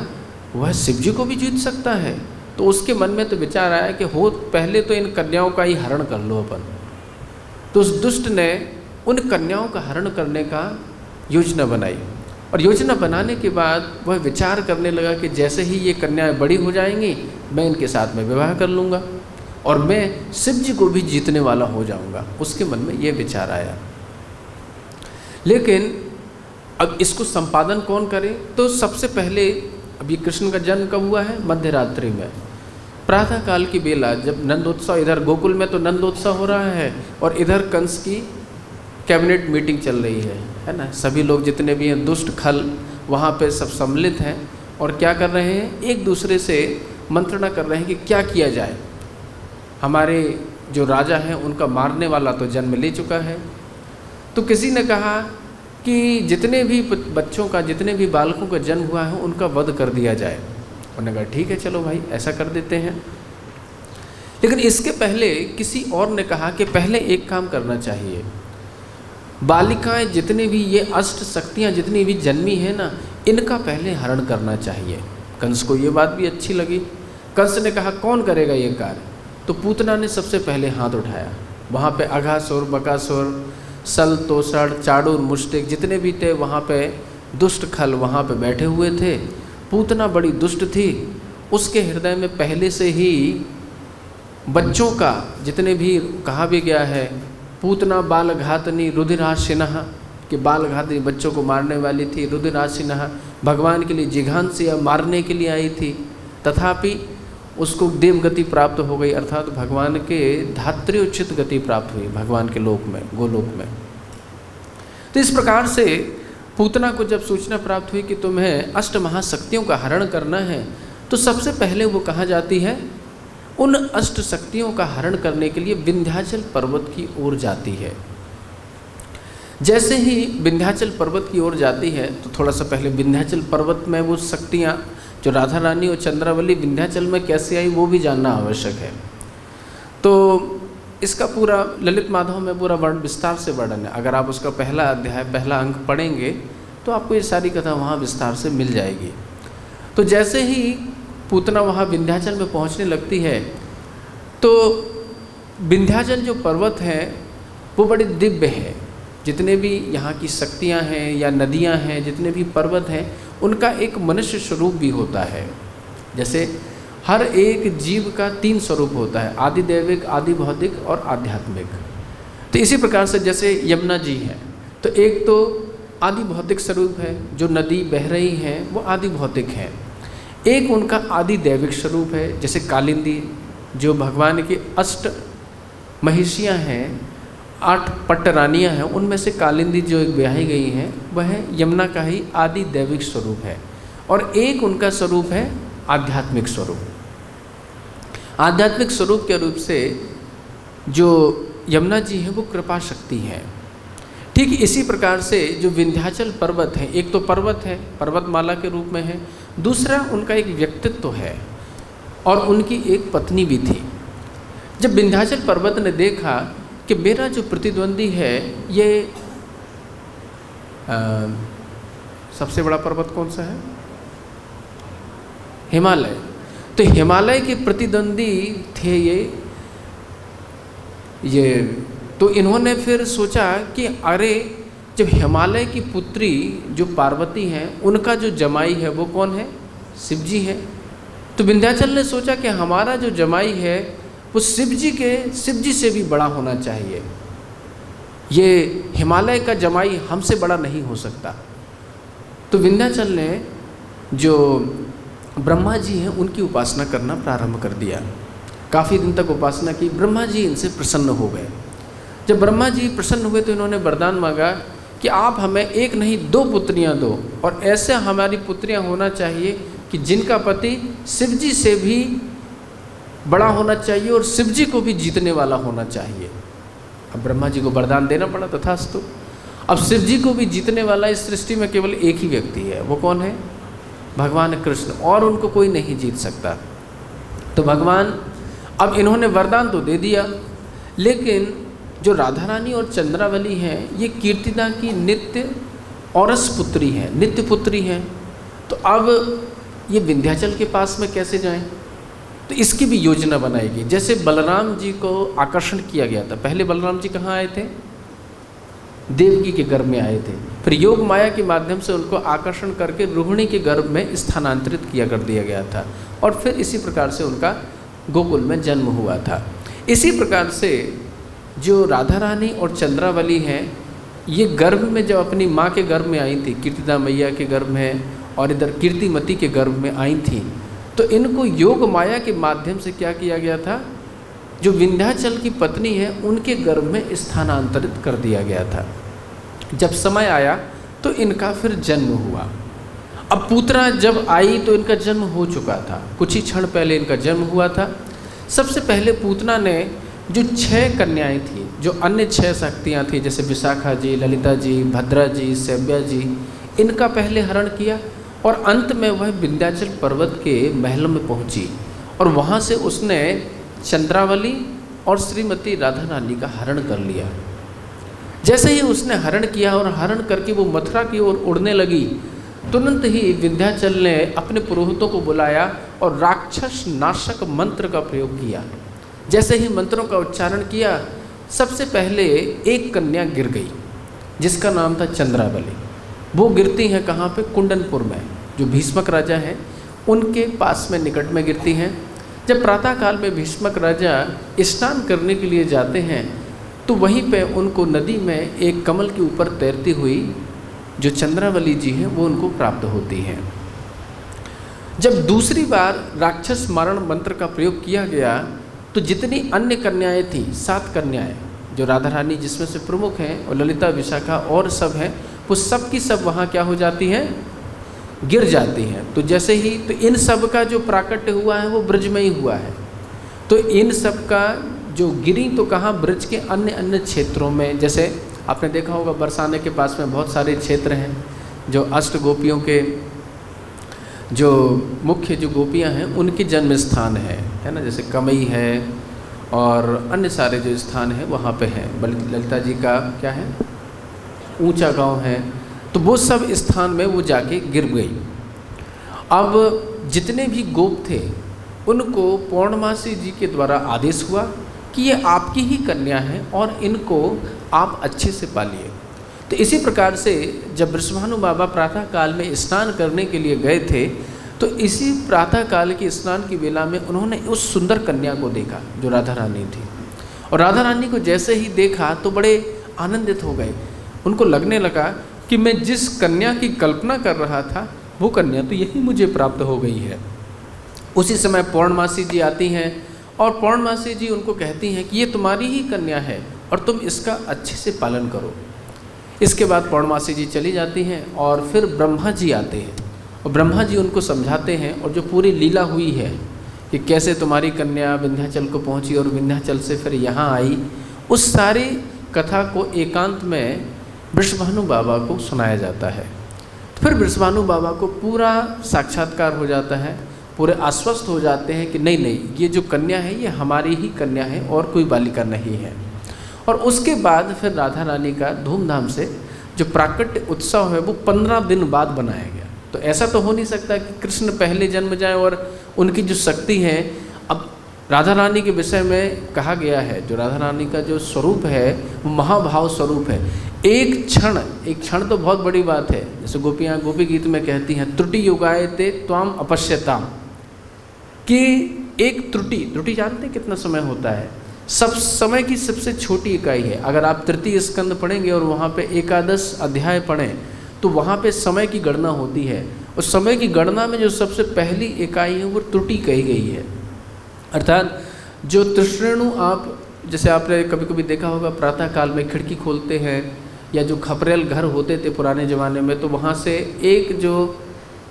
वह शिव जी को भी जीत सकता है, तो उसके मन में तो विचार आया कि हो पहले तो इन कन्याओं का ही हरण कर लो अपन। तो उस दुष्ट ने उन कन्याओं का हरण करने का योजना बनाई, और योजना बनाने के बाद वह विचार करने लगा कि जैसे ही ये कन्याएं बड़ी हो जाएंगी मैं इनके साथ में विवाह कर लूँगा और मैं शिव जी को भी जीतने वाला हो जाऊँगा। उसके मन में ये विचार आया। लेकिन अब इसको संपादन कौन करे? तो सबसे पहले अभी कृष्ण का जन्म कब हुआ है? मध्य रात्रि में, प्रातः काल की बेला, जब नंदोत्सव, इधर गोकुल में तो नंदोत्सव हो रहा है और इधर कंस की कैबिनेट मीटिंग चल रही है ना। सभी लोग जितने भी हैं दुष्ट खल वहाँ पे सब सम्मिलित हैं और क्या कर रहे हैं, एक दूसरे से मंत्रणा कर रहे हैं कि क्या किया जाए। हमारे जो राजा हैं उनका मारने वाला तो जन्म ले चुका है, तो किसी ने कहा कि जितने भी बच्चों का, जितने भी बालकों का जन्म हुआ है उनका वध कर दिया जाए। उन्होंने कहा ठीक है चलो भाई ऐसा कर देते हैं। लेकिन इसके पहले किसी और ने कहा कि पहले एक काम करना चाहिए, बालिकाएं जितनी भी ये अष्ट शक्तियाँ जितनी भी जन्मी है ना, इनका पहले हरण करना चाहिए। कंस को ये बात भी अच्छी लगी। कंस ने कहा कौन करेगा ये कार्य? तो पूतना ने सबसे पहले हाथ उठाया। वहाँ पे अघासुर, बकासुर, सल, तोषण, चाडूर, मुष्टिक जितने भी थे वहाँ पे दुष्ट खल वहाँ पे बैठे हुए थे। पूतना बड़ी दुष्ट थी, उसके हृदय में पहले से ही बच्चों का, जितने भी कहा भी गया है, पूतना बालघातनी रुधिराशिनः, कि बालघातनी बच्चों को मारने वाली थी। रुधिराशिनः भगवान के लिए जिघांसी मारने के लिए आई थी, तथापि उसको देवगति प्राप्त हो गई, अर्थात भगवान के धात्र्योचित गति प्राप्त हुई भगवान के लोक में, गोलोक में। तो इस प्रकार से पूतना को जब सूचना प्राप्त हुई कि तुम्हें अष्ट महाशक्तियों का हरण करना है, तो सबसे पहले वो कहाँ जाती है, उन अष्ट शक्तियों का हरण करने के लिए विंध्याचल पर्वत की ओर जाती है। जैसे ही विंध्याचल पर्वत की ओर जाती है तो थोड़ा सा पहले विंध्याचल पर्वत में वो शक्तियाँ जो राधा रानी और चंद्रावली विंध्याचल में कैसे आई वो भी जानना आवश्यक है। तो इसका पूरा ललित माधव में पूरा वर्ण विस्तार से वर्णन है। अगर आप उसका पहला अध्याय पहला अंक पढ़ेंगे तो आपको ये सारी कथा वहाँ विस्तार से मिल जाएगी। तो जैसे ही पूतना वहाँ विंध्याचल में पहुँचने लगती है तो विंध्याचल जो पर्वत है वो बड़े दिव्य है। जितने भी यहाँ की शक्तियाँ हैं या नदियाँ हैं, जितने भी पर्वत हैं, उनका एक मनुष्य स्वरूप भी होता है। जैसे हर एक जीव का 3 स्वरूप होता है, आदि दैविक, आदि भौतिक और आध्यात्मिक। तो इसी प्रकार से जैसे यमुना जी है तो एक तो आदि भौतिक स्वरूप है, जो नदी बह रही है वो आदि भौतिक है। एक उनका आदि दैविक स्वरूप है, जैसे कालिंदी जो भगवान की 8 महिषियाँ हैं, 8 पट्टरानियाँ हैं, उनमें से कालिंदी जो एक ब्याही गई हैं वह यमुना का ही आदि दैविक स्वरूप है। और एक उनका स्वरूप है आध्यात्मिक स्वरूप। आध्यात्मिक स्वरूप के रूप से जो यमुना जी है वो कृपा शक्ति है। ठीक इसी प्रकार से जो विंध्याचल पर्वत है, एक तो पर्वत है, पर्वतमाला के रूप में है, दूसरा उनका एक व्यक्तित्व है और उनकी एक पत्नी भी थी। जब विंध्याचल पर्वत ने देखा कि मेरा जो प्रतिद्वंदी है ये सबसे बड़ा पर्वत कौन सा है? हिमालय। तो हिमालय के प्रतिद्वंदी थे ये तो इन्होंने फिर सोचा कि अरे जब हिमालय की पुत्री जो पार्वती हैं उनका जो जमाई है वो कौन है? शिव जी है। तो विंध्याचल ने सोचा कि हमारा जो जमाई है वो शिव जी से भी बड़ा होना चाहिए। ये हिमालय का जमाई हमसे बड़ा नहीं हो सकता। तो विंध्याचल ने जो ब्रह्मा जी हैं उनकी उपासना करना प्रारंभ कर दिया। काफ़ी दिन तक उपासना की। ब्रह्मा जी इनसे प्रसन्न हो गए। जब ब्रह्मा जी प्रसन्न हुए तो इन्होंने वरदान मांगा कि आप हमें एक नहीं 2 पुत्रियां दो, और ऐसे हमारी पुत्रियां होना चाहिए कि जिनका पति शिव जी से भी बड़ा होना चाहिए और शिव जी को भी जीतने वाला होना चाहिए। अब ब्रह्मा जी को वरदान देना पड़ा, तथास्तु। अब शिव जी को भी जीतने वाला इस सृष्टि में केवल एक ही व्यक्ति है, वो कौन है? भगवान कृष्ण, और उनको कोई नहीं जीत सकता। तो भगवान, अब इन्होंने वरदान तो दे दिया, लेकिन जो राधा रानी और चंद्रावली हैं ये कीर्तिदा की नित्य औरस पुत्री है, नित्य पुत्री हैं। तो अब ये विंध्याचल के पास में कैसे जाएं? तो इसकी भी योजना बनाएगी। जैसे बलराम जी को आकर्षण किया गया था, पहले बलराम जी कहाँ आए थे? देवकी के गर्भ में आए थे। फिर योग माया के माध्यम से उनको आकर्षण करके रोहिणी के गर्भ में स्थानांतरित किया कर दिया गया था, और फिर इसी प्रकार से उनका गोकुल में जन्म हुआ था। इसी प्रकार से जो राधा रानी और चंद्रावली हैं ये गर्भ में जब अपनी माँ के गर्भ में आई थी, कीर्तिदा मैया के गर्भ में और इधर कीर्तिमती के गर्भ में आई थी, तो इनको योग माया के माध्यम से क्या किया गया था? जो विंध्याचल की पत्नी है उनके गर्भ में स्थानांतरित कर दिया गया था। जब समय आया तो इनका फिर जन्म हुआ। अब पूतना जब आई तो इनका जन्म हो चुका था, कुछ ही क्षण पहले इनका जन्म हुआ था। सबसे पहले पूतना ने जो 6 कन्याएं थी, जो अन्य 6 शक्तियाँ थी, जैसे विशाखा जी, ललिता जी, भद्रा जी, सैव्या जी, इनका पहले हरण किया, और अंत में वह विंध्याचल पर्वत के महल में पहुँची, और वहाँ से उसने चंद्रावली और श्रीमती राधा रानी का हरण कर लिया। जैसे ही उसने हरण किया और हरण करके वो मथुरा की ओर उड़ने लगी, तुरंत ही विंध्याचल ने अपने पुरोहितों को बुलाया और राक्षस नाशक मंत्र का प्रयोग किया। जैसे ही मंत्रों का उच्चारण किया, सबसे पहले एक कन्या गिर गई जिसका नाम था चंद्रावली। वो गिरती हैं कहाँ पे? कुंडनपुर में, जो भीष्मक राजा हैं उनके पास में निकट में गिरती हैं। जब प्रातःकाल में भीष्मक राजा स्नान करने के लिए जाते हैं तो वहीं पे उनको नदी में एक कमल के ऊपर तैरती हुई जो चंद्रावली जी हैं वो उनको प्राप्त होती हैं। जब दूसरी बार राक्षस मारण मंत्र का प्रयोग किया गया तो जितनी अन्य कन्याएं थीं, 7 कन्याएं, जो राधा रानी जिसमें से प्रमुख हैं और ललिता, विशाखा और सब हैं, वो सब की सब वहाँ क्या हो जाती हैं? गिर जाती हैं। तो जैसे ही तो इन सब का जो प्राकट्य हुआ है वो ब्रज में ही हुआ है। तो इन सब का जो गिरी तो कहाँ? ब्रज के अन्य अन्य क्षेत्रों में। जैसे आपने देखा होगा बरसाने के पास में बहुत सारे क्षेत्र हैं जो अष्ट गोपियों के जो मुख्य जो गोपियाँ हैं उनके जन्म स्थान है ना, जैसे कमई है और अन्य सारे जो स्थान हैं वहाँ पे हैं। ललिता जी का क्या है, ऊंचा गांव है, तो वो सब स्थान में वो जाके गिर गई। अब जितने भी गोप थे उनको पौर्णमासी जी के द्वारा आदेश हुआ कि ये आपकी ही कन्या है और इनको आप अच्छे से पालिए। तो इसी प्रकार से जब वृषभानु बाबा प्रातः काल में स्नान करने के लिए गए थे, तो इसी प्रातः काल के स्नान की वेला में उन्होंने उस सुंदर कन्या को देखा जो राधा रानी थी। और राधा रानी को जैसे ही देखा तो बड़े आनंदित हो गए। उनको लगने लगा कि मैं जिस कन्या की कल्पना कर रहा था वो कन्या तो यही मुझे प्राप्त हो गई है। उसी समय पौर्णमासी जी आती हैं और पौर्णमासी जी उनको कहती हैं कि ये तुम्हारी ही कन्या है और तुम इसका अच्छे से पालन करो। इसके बाद पौर्णमासी जी चली जाती हैं और फिर ब्रह्मा जी आते हैं और ब्रह्मा जी उनको समझाते हैं और जो पूरी लीला हुई है कि कैसे तुम्हारी कन्या विंध्याचल को पहुंची और विंध्याचल से फिर यहाँ आई, उस सारी कथा को एकांत में वृषभानु बाबा को सुनाया जाता है। फिर वृषभानु बाबा को पूरा साक्षात्कार हो जाता है, पूरे आश्वस्त हो जाते हैं कि नहीं नहीं, ये जो कन्या है ये हमारी ही कन्या है और कोई बालिका नहीं है। और उसके बाद फिर राधा रानी का धूमधाम से जो प्राकट्य उत्सव है वो 15 दिन बाद बनाया गया। तो ऐसा तो हो नहीं सकता कि कृष्ण पहले जन्म जाए और उनकी जो शक्ति है, अब राधा रानी के विषय में कहा गया है जो राधा रानी का जो स्वरूप है वो महाभाव स्वरूप है। एक क्षण तो बहुत बड़ी बात है। जैसे गोपियाँ गोपी गीत में कहती हैं त्रुटि युगायते त्वाम अपश्यताम, कि एक त्रुटि जानते कितना समय होता है, सब समय की सबसे छोटी इकाई है। अगर आप तृतीय स्कंद पढ़ेंगे और वहाँ पे एकादश अध्याय पढ़ें तो वहाँ पे समय की गणना होती है। और समय की गणना में जो सबसे पहली इकाई है वो त्रुटि कही गई है। अर्थात जो तृष्णेणु, आप जैसे आपने कभी कभी देखा होगा प्रातः काल में खिड़की खोलते हैं या जो खपरेल घर होते थे पुराने ज़माने में, तो वहाँ से एक जो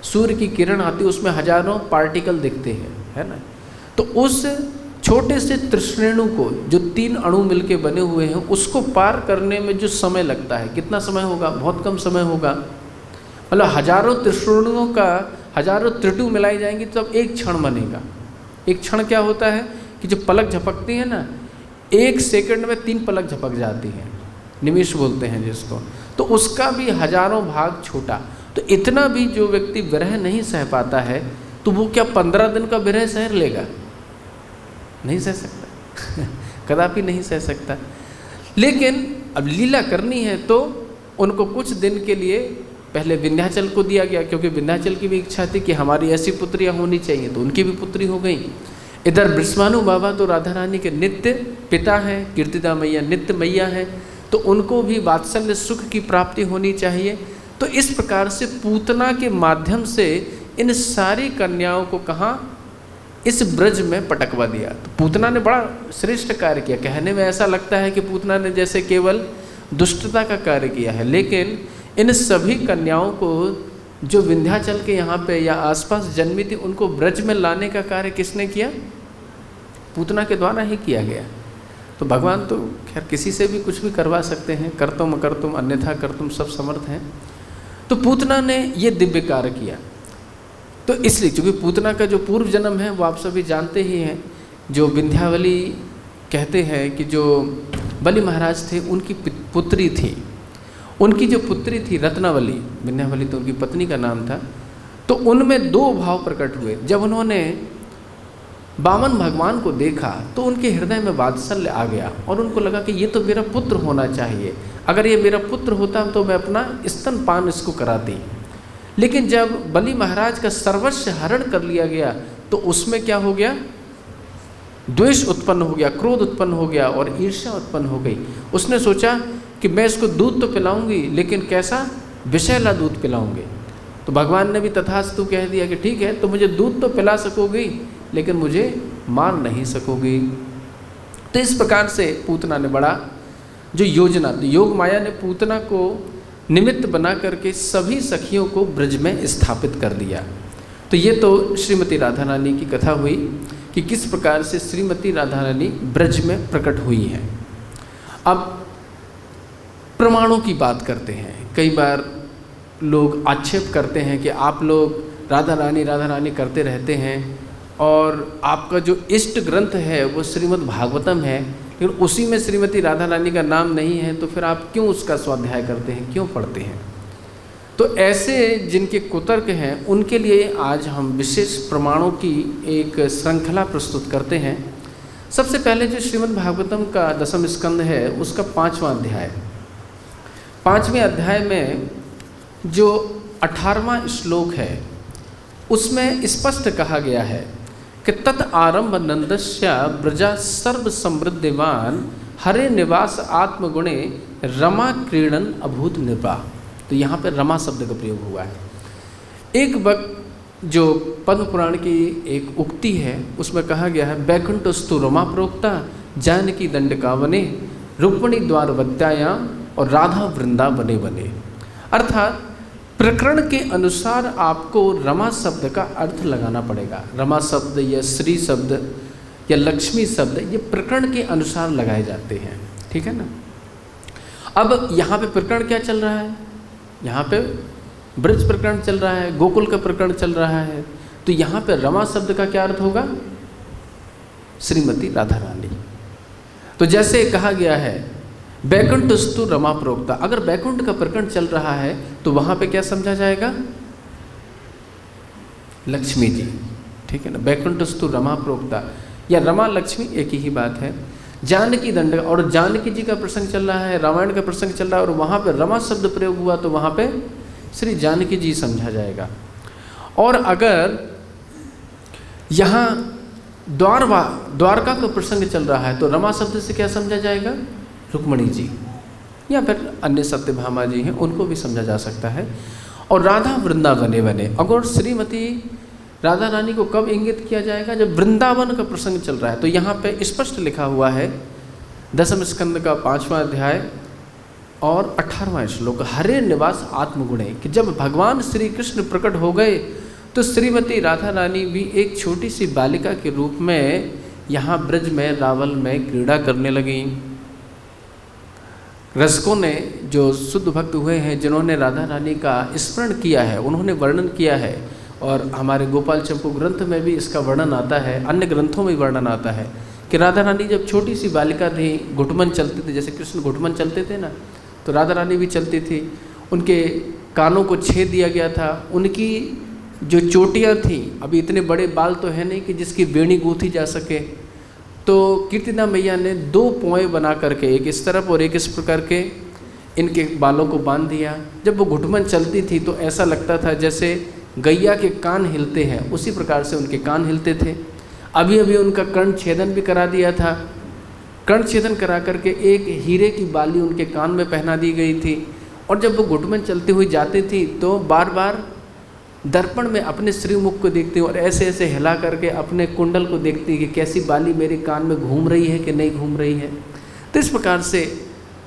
सूर्य की किरण आती है उसमें हजारों पार्टिकल दिखते हैं, है ना। तो उस छोटे से तृष्णेणु को जो 3 अणु मिलके बने हुए हैं उसको पार करने में जो समय लगता है, कितना समय होगा, बहुत कम समय होगा। मतलब हजारों तृष्णेणुओं का हजारों त्रुटि मिलाई जाएंगी तब तो एक क्षण बनेगा। एक क्षण क्या होता है कि जो पलक झपकती है ना, 1 सेकंड में 3 पलक झपक जाती हैं, निमिष बोलते हैं जिसको, तो उसका भी हजारों भाग छोटा। तो इतना भी जो व्यक्ति विरह नहीं सह पाता है तो वो क्या 15 दिन का विरह सह लेगा? नहीं सह सकता कदापि नहीं सह सकता। लेकिन अब लीला करनी है तो उनको कुछ दिन के लिए पहले विंध्याचल को दिया गया, क्योंकि विंध्याचल की भी इच्छा थी कि हमारी ऐसी पुत्रियाँ होनी चाहिए, तो उनकी भी पुत्री हो गई। इधर वृषभानु बाबा तो राधा रानी के नित्य पिता हैं, कीर्तिदा मैया नित्य मैया हैं, तो उनको भी वात्सल्य सुख की प्राप्ति होनी चाहिए। तो इस प्रकार से पूतना के माध्यम से इन सारी कन्याओं को कहाँ, इस ब्रज में पटकवा दिया। तो पूतना ने बड़ा श्रेष्ठ कार्य किया। कहने में ऐसा लगता है कि पूतना ने जैसे केवल दुष्टता का कार्य किया है, लेकिन इन सभी कन्याओं को जो विंध्याचल के यहाँ पे या आसपास जन्मी थी उनको ब्रज में लाने का कार्य किसने किया? पूतना के द्वारा ही किया गया। तो भगवान तो खैर किसी से भी कुछ भी करवा सकते हैं, कर्तुम अकर्तुम अन्यथा कर्तुम सब समर्थ हैं। तो पूतना ने ये दिव्य कार्य किया। तो इसलिए चूँकि पूतना का जो पूर्व जन्म है वो आप सभी जानते ही हैं, जो विंध्यावली कहते हैं कि जो बलि महाराज थे उनकी पुत्री थी। उनकी जो पुत्री थी रत्नावली, विंध्यावली तो उनकी पत्नी का नाम था। तो उनमें 2 भाव प्रकट हुए। जब उन्होंने वामन भगवान को देखा तो उनके हृदय में वात्सल्य आ गया और उनको लगा कि ये तो मेरा पुत्र होना चाहिए, अगर ये मेरा पुत्र होता तो मैं अपना स्तनपान इसको कराती। लेकिन जब बलि महाराज का सर्वस्व हरण कर लिया गया तो उसमें क्या हो गया? द्वेष उत्पन्न हो गया, क्रोध उत्पन्न हो गया और ईर्ष्या उत्पन्न हो गई। उसने सोचा कि मैं इसको दूध तो पिलाऊंगी, लेकिन कैसा? विषैला दूध पिलाऊंगी। तो भगवान ने भी तथास्तु कह दिया कि ठीक है, तो मुझे दूध तो पिला सकोगी लेकिन मुझे मार नहीं सकोगी। तो इस प्रकार से पूतना ने बड़ा जो योजना, तो योग माया ने पूतना को निमित्त बना करके सभी सखियों को ब्रज में स्थापित कर दिया। तो ये तो श्रीमती राधा रानी की कथा हुई कि किस प्रकार से श्रीमती राधा रानी ब्रज में प्रकट हुई हैं। अब प्रमाणों की बात करते हैं। कई बार लोग आक्षेप करते हैं कि आप लोग राधा रानी करते रहते हैं। और आपका जो इष्ट ग्रंथ है वो श्रीमद् भागवतम है, लेकिन उसी में श्रीमती राधा रानी का नाम नहीं है, तो फिर आप क्यों उसका स्वाध्याय करते हैं, क्यों पढ़ते हैं? तो ऐसे जिनके कुतर्क हैं उनके लिए आज हम विशेष प्रमाणों की एक श्रृंखला प्रस्तुत करते हैं। सबसे पहले जो श्रीमद् भागवतम का 10वां स्कंद है उसका 5वां अध्याय, 5वें अध्याय में जो 18वां श्लोक है उसमें स्पष्ट कहा गया है कि तत् आरंभ नंदस्य ब्रजा सर्व समृद्धिवान हरे निवास आत्मगुणे रमा क्रीडन अभूत नृपा। तो यहाँ पर रमा शब्द का प्रयोग हुआ है। एक वक्त जो पद्म पुराण की एक उक्ति है उसमें कहा गया है बैकुंठस्तु रमा प्रोक्ता जानकी दंडका वने रुक्मिणी द्वार वत्यायाम और राधा वृंदावने बने। अर्थात प्रकरण के अनुसार आपको रमा शब्द का अर्थ लगाना पड़ेगा। रमा शब्द या श्री शब्द या लक्ष्मी शब्द ये प्रकरण के अनुसार लगाए जाते हैं, ठीक है ना। अब यहाँ पे प्रकरण क्या चल रहा है? यहाँ पे ब्रज प्रकरण चल रहा है, गोकुल का प्रकरण चल रहा है। तो यहाँ पे रमा शब्द का क्या अर्थ होगा? श्रीमती राधा रानी। तो जैसे कहा गया है बैकुंठस्तु रमा प्रोक्ता, अगर बैकुंठ का प्रकरण चल रहा है तो वहाँ पे क्या समझा जाएगा? लक्ष्मी जी, ठीक है ना। बैकुंठस्तु रमा प्रोक्ता या रमा लक्ष्मी एक ही बात है। जानकी दंड और जानकी जी का प्रसंग चल रहा है, रामायण का प्रसंग चल रहा है और वहाँ पे रमा शब्द प्रयोग हुआ तो वहाँ पे श्री जानकी जी समझा जाएगा। और अगर यहाँ द्वारका का प्रसंग चल रहा है तो रमा शब्द से क्या समझा जाएगा? रुक्मिणी जी या फिर अन्य सत्यभामा जी हैं उनको भी समझा जा सकता है। और राधा वृंदावने बने, अगर श्रीमती राधा रानी को कब इंगित किया जाएगा? जब वृंदावन का प्रसंग चल रहा है। तो यहाँ पे स्पष्ट लिखा हुआ है 10वें स्कंद का 5वां अध्याय और 18वां श्लोक हरे निवास आत्मगुणे, कि जब भगवान श्री कृष्ण प्रकट हो गए तो श्रीमती राधा रानी भी एक छोटी सी बालिका के रूप में यहाँ ब्रज में रावल में क्रीड़ा करने लगी। रसिकों ने जो शुद्ध भक्त हुए हैं जिन्होंने राधा रानी का स्मरण किया है उन्होंने वर्णन किया है, और हमारे गोपाल चंपू ग्रंथ में भी इसका वर्णन आता है, अन्य ग्रंथों में वर्णन आता है कि राधा रानी जब छोटी सी बालिका थी, घुटमन चलते थे, जैसे कृष्ण घुटमन चलते थे ना, तो राधा रानी भी चलती थी। उनके कानों को छेद दिया गया था, उनकी जो चोटियाँ थीं, अभी इतने बड़े बाल तो है नहीं कि जिसकी बेणी गूंथी जा सके, तो कीर्तिदा मैया ने 2 पोए बना करके एक इस तरफ और एक इस प्रकार के इनके बालों को बांध दिया। जब वो घुटमन चलती थी तो ऐसा लगता था जैसे गैया के कान हिलते हैं, उसी प्रकार से उनके कान हिलते थे। अभी अभी उनका कर्ण छेदन भी करा दिया था, कर्ण छेदन करा करके एक हीरे की बाली उनके कान में पहना दी गई थी। और जब वो घुटमन चलती हुई जाती थी तो बार बार दर्पण में अपने श्रीमुख को देखती और ऐसे ऐसे हिला करके अपने कुंडल को देखती कि कैसी बाली मेरे कान में घूम रही है कि नहीं घूम रही है। तो इस प्रकार से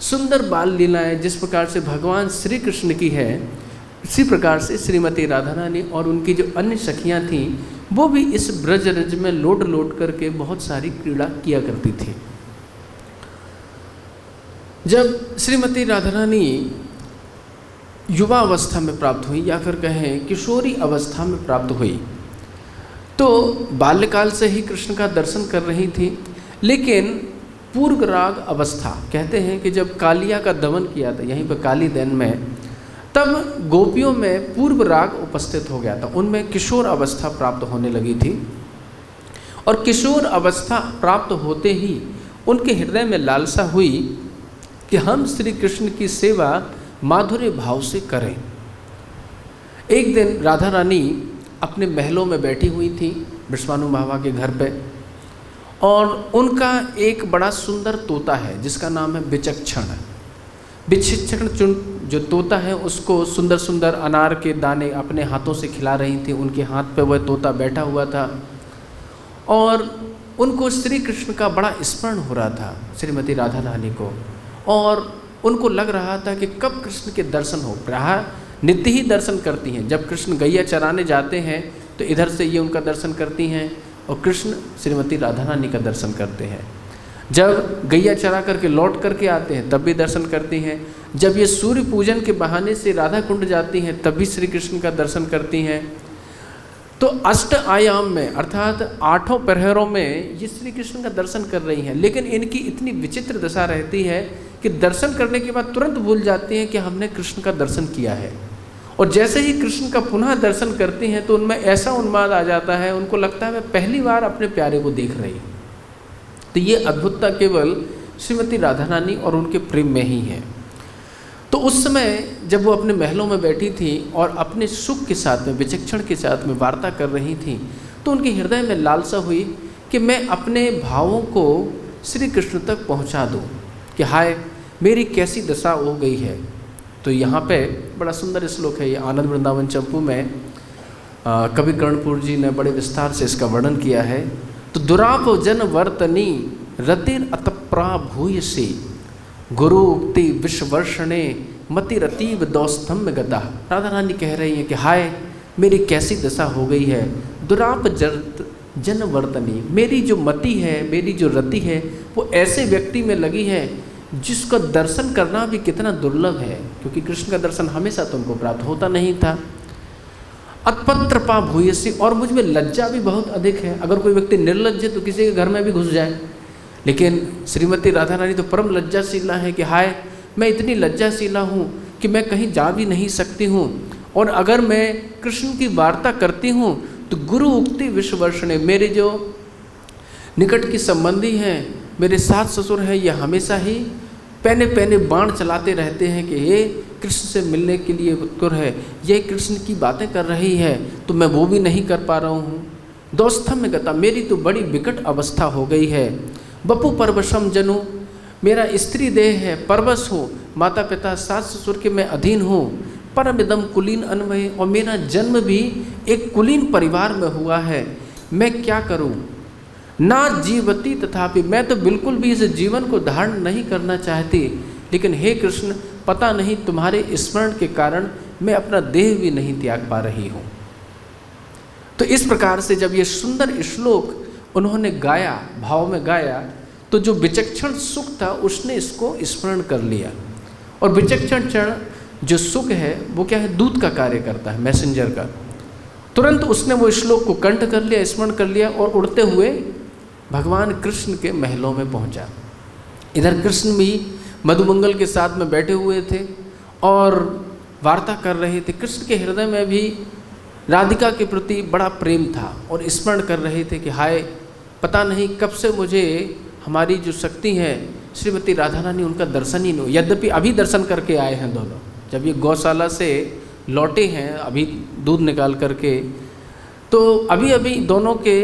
सुंदर बाल लीलाएँ जिस प्रकार से भगवान श्री कृष्ण की है, इसी प्रकार से श्रीमती राधा रानी और उनकी जो अन्य सखियाँ थीं वो भी इस ब्रज रज में लौट करके बहुत सारी क्रीड़ा किया करती थी। जब श्रीमती राधा रानी युवा अवस्था में प्राप्त हुई या फिर कहें किशोरी अवस्था में प्राप्त हुई तो बाल्यकाल से ही कृष्ण का दर्शन कर रही थी, लेकिन पूर्व राग अवस्था कहते हैं कि जब कालिया का दमन किया था यहीं पर काली दैन में, तब गोपियों में पूर्व राग उपस्थित हो गया था, उनमें किशोर अवस्था प्राप्त होने लगी थी। और किशोर अवस्था प्राप्त होते ही उनके हृदय में लालसा हुई कि हम श्री कृष्ण की सेवा माधुर्य भाव से करें। एक दिन राधा रानी अपने महलों में बैठी हुई थी विश्वानु बाबा के घर पे, और उनका एक बड़ा सुंदर तोता है जिसका नाम है विचक्षण। विचक्षण जो तोता है उसको सुंदर सुंदर अनार के दाने अपने हाथों से खिला रही थी। उनके हाथ पे वह तोता बैठा हुआ था और उनको श्री कृष्ण का बड़ा स्मरण हो रहा था, श्रीमती राधा रानी को, और उनको लग रहा था कि कब कृष्ण के दर्शन हो। प्रायः नित्य ही दर्शन करती हैं, जब कृष्ण गैया चराने जाते हैं तो इधर से ये उनका दर्शन करती हैं और कृष्ण श्रीमती राधा रानी का दर्शन करते हैं। जब गैया चरा करके लौट करके आते हैं तब भी दर्शन करती हैं। जब ये सूर्य पूजन के बहाने से राधा कुंड जाती हैं तब भी श्री कृष्ण का दर्शन करती हैं। तो अष्ट आयाम में अर्थात 8 प्रहरों में ये श्री कृष्ण का दर्शन कर रही हैं, लेकिन इनकी इतनी विचित्र दशा रहती है कि दर्शन करने के बाद तुरंत भूल जाती हैं कि हमने कृष्ण का दर्शन किया है। और जैसे ही कृष्ण का पुनः दर्शन करती हैं तो उनमें ऐसा उन्माद आ जाता है, उनको लगता है मैं पहली बार अपने प्यारे को देख रही हूँ। तो ये अद्भुतता केवल श्रीमती राधा रानी और उनके प्रेम में ही है। तो उस समय जब वो अपने महलों में बैठी थी और अपने सुख के साथ में, विचक्षण के साथ में वार्ता कर रही थी, तो उनके हृदय में लालसा हुई कि मैं अपने भावों को श्री कृष्ण तक पहुंचा दूं कि हाय मेरी कैसी दशा हो गई है। तो यहाँ पे बड़ा सुंदर श्लोक है, ये आनंद वृंदावन चंपू में कवि कर्णपुर जी ने बड़े विस्तार से इसका वर्णन किया है। तो दुराप जन वर्तनी रतिर अतप्रा भूयसी गुरु उक्ति विश्ववर्षणे मति रतीव दौस्तम में गदा। राधा रानी कह रही हैं कि हाय मेरी कैसी दशा हो गई है। दुराप जन वर्तनी, मेरी जो मति है, मेरी जो रति है, वो ऐसे व्यक्ति में लगी है जिसका दर्शन करना भी कितना दुर्लभ है, क्योंकि कृष्ण का दर्शन हमेशा तुमको प्राप्त होता नहीं था। अतपत्र पा भूयसी, और मुझ में लज्जा भी बहुत अधिक है। अगर कोई व्यक्ति निर्लज्ज है तो किसी के घर में भी घुस जाए, लेकिन श्रीमती राधा रानी तो परम लज्जाशीला है कि हाय मैं इतनी लज्जाशीला हूँ कि मैं कहीं जा भी नहीं सकती हूँ, और अगर मैं कृष्ण की वार्ता करती हूँ तो गुरु उक्ति विश्ववर्षणे, मेरे जो निकट की संबंधी हैं, मेरे सास ससुर हैं, ये हमेशा ही पहने पहने बाण चलाते रहते हैं कि ये कृष्ण से मिलने के लिए उत्तर है, ये कृष्ण की बातें कर रही है तो मैं वो भी नहीं कर पा रहा हूँ। दोस्तम में गता, मेरी तो बड़ी विकट अवस्था हो गई है। बपू परवशम जनु, मेरा स्त्री देह है, परवश हो, माता पिता सास ससुर के मैं अधीन हूँ। परम इदम कुलीन अन्वय, और मेरा जन्म भी एक कुलीन परिवार में हुआ है। मैं क्या करूँ। ना जीवती तथापि, मैं तो बिल्कुल भी इस जीवन को धारण नहीं करना चाहती, लेकिन हे कृष्ण पता नहीं तुम्हारे स्मरण के कारण मैं अपना देह भी नहीं त्याग पा रही हूँ। तो इस प्रकार से जब ये सुंदर श्लोक उन्होंने गाया, भाव में गाया, तो जो विचक्षण सुख था उसने इसको स्मरण कर लिया। और विचक्षण चरण जो सुख है वो क्या है, दूत का कार्य करता है, मैसेंजर का। तुरंत उसने वो श्लोक को कंठ कर लिया, स्मरण कर लिया, और उड़ते हुए भगवान कृष्ण के महलों में पहुंचा। इधर कृष्ण भी मधुमंगल के साथ में बैठे हुए थे और वार्ता कर रहे थे। कृष्ण के हृदय में भी राधिका के प्रति बड़ा प्रेम था और स्मरण कर रहे थे कि हाय पता नहीं कब से मुझे हमारी जो शक्ति है श्रीमती राधा रानी उनका दर्शन ही नहीं। यद्यपि अभी दर्शन करके आए हैं दोनों, जब ये गौशाला से लौटे हैं अभी दूध निकाल करके, तो अभी अभी दोनों के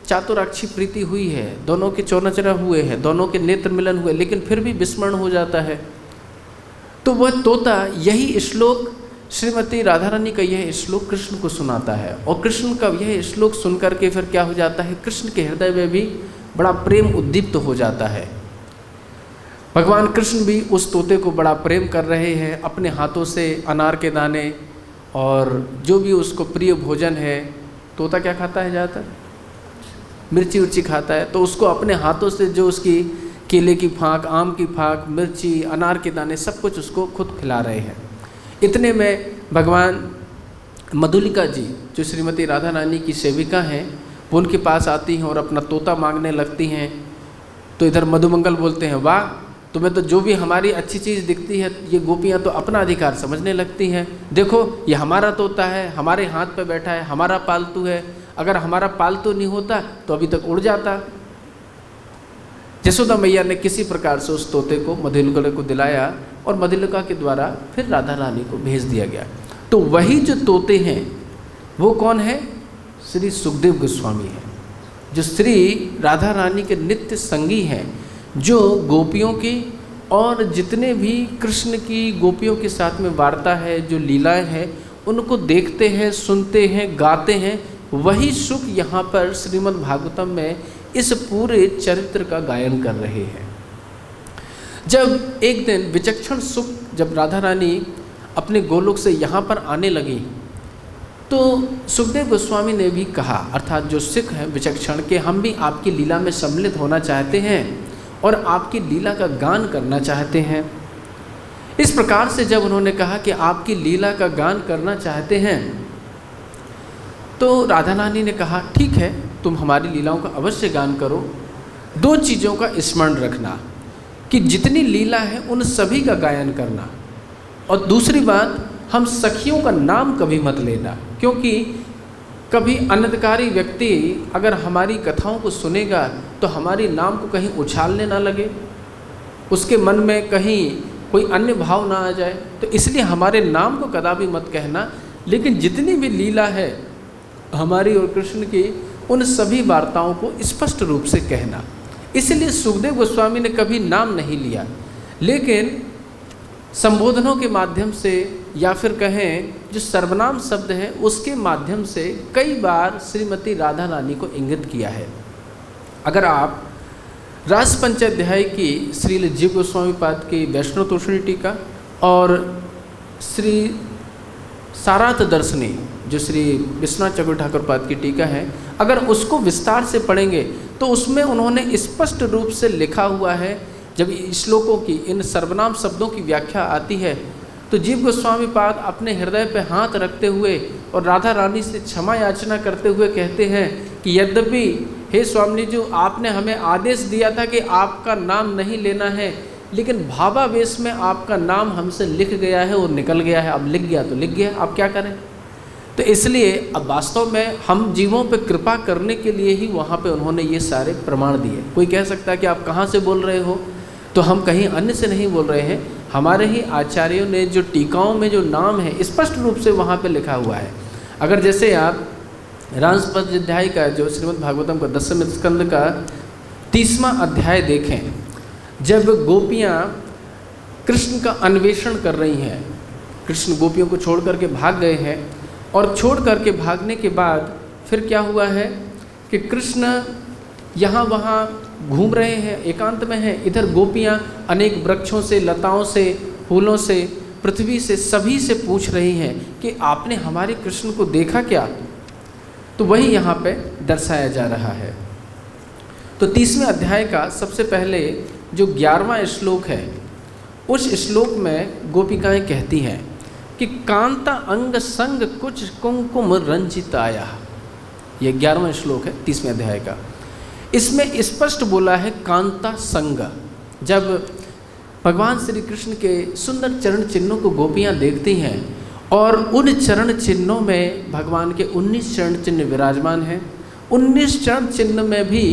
चातुराक्षी प्रीति हुई है, दोनों के चौनचरा हुए हैं, दोनों के नेत्र मिलन हुए, लेकिन फिर भी विस्मरण हो जाता है। तो वह तोता यही श्लोक, श्रीमती राधा रानी का यह श्लोक कृष्ण को सुनाता है, और कृष्ण का यह श्लोक सुनकर के फिर क्या हो जाता है, कृष्ण के हृदय में भी बड़ा प्रेम उद्दीप्त हो जाता है। भगवान कृष्ण भी उस तोते को बड़ा प्रेम कर रहे हैं, अपने हाथों से अनार के दाने और जो भी उसको प्रिय भोजन है, तोता क्या खाता है ज़्यादातर, मिर्ची उर्ची खाता है, तो उसको अपने हाथों से जो उसकी केले की फाँक, आम की फाँक, मिर्ची, अनार के दाने सब कुछ उसको खुद खिला रहे हैं। इतने में भगवान मधुलिका जी जो श्रीमती राधा रानी की सेविका हैं वो उनके पास आती हैं और अपना तोता मांगने लगती हैं। तो इधर मधुमंगल बोलते हैं, वाह तुम्हें तो जो भी हमारी अच्छी चीज़ दिखती है ये गोपियाँ तो अपना अधिकार समझने लगती हैं। देखो ये हमारा तोता है, हमारे हाथ पे बैठा है, हमारा पालतू है, अगर हमारा पालतू नहीं होता तो अभी तक उड़ जाता। यशोदा मैया ने किसी प्रकार से उस तोते को मधुलिका को दिलाया और मधुलिका के द्वारा फिर राधा रानी को भेज दिया गया। तो वही जो तोते हैं वो कौन है, श्री सुखदेव गोस्वामी हैं, जो श्री राधा रानी के नित्य संगी हैं, जो गोपियों की और जितने भी कृष्ण की गोपियों के साथ में वार्ता है, जो लीलाएं हैं, उनको देखते हैं, सुनते हैं, गाते हैं। वही सुख यहाँ पर श्रीमद् भागवतम में इस पूरे चरित्र का गायन कर रहे हैं। जब एक दिन विचक्षण सुख, जब राधा रानी अपने गोलोक से यहाँ पर आने लगी तो सुखदेव गोस्वामी ने भी कहा, अर्थात जो सिख हैं विचक्षण के, हम भी आपकी लीला में सम्मिलित होना चाहते हैं और आपकी लीला का गान करना चाहते हैं। इस प्रकार से जब उन्होंने कहा कि आपकी लीला का गान करना चाहते हैं तो राधा रानी ने कहा ठीक है, तुम हमारी लीलाओं का अवश्य गान करो, 2 चीज़ों का स्मरण रखना कि जितनी लीला है उन सभी का गायन करना, और दूसरी बात, हम सखियों का नाम कभी मत लेना, क्योंकि कभी अनधिकारी व्यक्ति अगर हमारी कथाओं को सुनेगा तो हमारी नाम को कहीं उछालने ना लगे, उसके मन में कहीं कोई अन्य भाव ना आ जाए, तो इसलिए हमारे नाम को कदापि मत कहना, लेकिन जितनी भी लीला है हमारी और कृष्ण की, उन सभी वार्ताओं को स्पष्ट रूप से कहना। इसलिए सुखदेव गोस्वामी ने कभी नाम नहीं लिया, लेकिन संबोधनों के माध्यम से या फिर कहें जो सर्वनाम शब्द है उसके माध्यम से कई बार श्रीमती राधा रानी को इंगित किया है। अगर आप रास पंचाध्याय की श्री जीव गोस्वामी पाद की वैष्णव तोषणी टीका और श्री सारार्थ दर्शनी जो श्री विश्वनाथ चक्रवर्ती ठाकुर पाद की टीका है, अगर उसको विस्तार से पढ़ेंगे तो उसमें उन्होंने स्पष्ट रूप से लिखा हुआ है, जब श्लोकों की इन सर्वनाम शब्दों की व्याख्या आती है तो जीव गोस्वामी पाद अपने हृदय पर हाथ रखते हुए और राधा रानी से क्षमा याचना करते हुए कहते हैं कि यद्यपि हे स्वामी जी, आपने हमें आदेश दिया था कि आपका नाम नहीं लेना है, लेकिन भावावेश में आपका नाम हमसे लिख गया है और निकल गया है, अब लिख गया तो लिख गया, अब क्या करें। तो इसलिए अब वास्तव में हम जीवों पे कृपा करने के लिए ही वहाँ पे उन्होंने ये सारे प्रमाण दिए। कोई कह सकता है कि आप कहाँ से बोल रहे हो, तो हम कहीं अन्य से नहीं बोल रहे हैं, हमारे ही आचार्यों ने जो टीकाओं में जो नाम है स्पष्ट रूप से वहाँ पे लिखा हुआ है। अगर जैसे आप रास पंचाध्याय का जो श्रीमद् भागवतम का 10वें स्कंद का 30वां अध्याय देखें, जब गोपियाँ कृष्ण का अन्वेषण कर रही हैं, कृष्ण गोपियों को छोड़ करके भाग गए हैं, और छोड़ करके भागने के बाद फिर क्या हुआ है कि कृष्ण यहाँ वहाँ घूम रहे हैं, एकांत में हैं, इधर गोपियाँ अनेक वृक्षों से, लताओं से, फूलों से, पृथ्वी से, सभी से पूछ रही हैं कि आपने हमारे कृष्ण को देखा क्या। तो वही यहाँ पे दर्शाया जा रहा है। तो 30वें अध्याय का सबसे पहले जो 11वां श्लोक है, उस श्लोक में गोपिकाएं कहती हैं कि कांता अंग संग कुछ कुमकुम रंजिताया। ये 11वां श्लोक है 30वें अध्याय का। इसमें स्पष्ट बोला है कांता संग। जब भगवान श्री कृष्ण के सुंदर चरण चिन्हों को गोपियाँ देखती हैं और उन चरण चिन्हों में भगवान के 19 चरण चिन्ह विराजमान हैं, 19 चरण चिन्ह में भी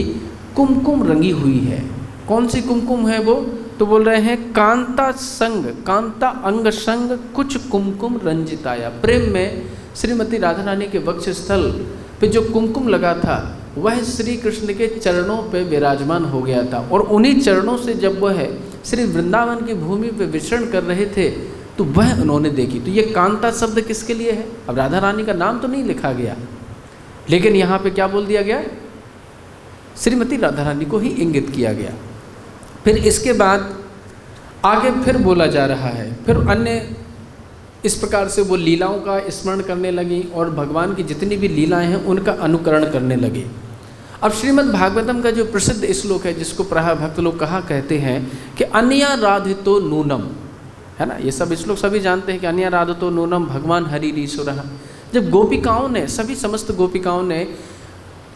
कुमकुम रंगी हुई है। कौन सी कुमकुम है वो, तो बोल रहे हैं कांता संग, कांता अंग संग कुछ कुमकुम रंजिताया। प्रेम में श्रीमती राधा रानी के वक्ष स्थल पे जो कुमकुम लगा था वह श्री कृष्ण के चरणों पे विराजमान हो गया था, और उन्हीं चरणों से जब वह श्री वृंदावन की भूमि पे विचरण कर रहे थे तो वह उन्होंने देखी। तो ये कांता शब्द किसके लिए है, अब राधा रानी का नाम तो नहीं लिखा गया, लेकिन यहाँ पे क्या बोल दिया गया, श्रीमती राधा रानी को ही इंगित किया गया। फिर इसके बाद आगे फिर बोला जा रहा है, फिर अन्य इस प्रकार से वो लीलाओं का स्मरण करने लगी और भगवान की जितनी भी लीलाएं हैं उनका अनुकरण करने लगी। अब श्रीमद् भागवतम का जो प्रसिद्ध श्लोक है, जिसको प्रायः भक्त लोग कहा कहते हैं कि अन्या राधितो नूनम, है ना, ये सब श्लोक सभी जानते हैं कि अन्या राधितो नूनम भगवान हरिरीश्वरः। जब गोपिकाओं ने, सभी समस्त गोपिकाओं ने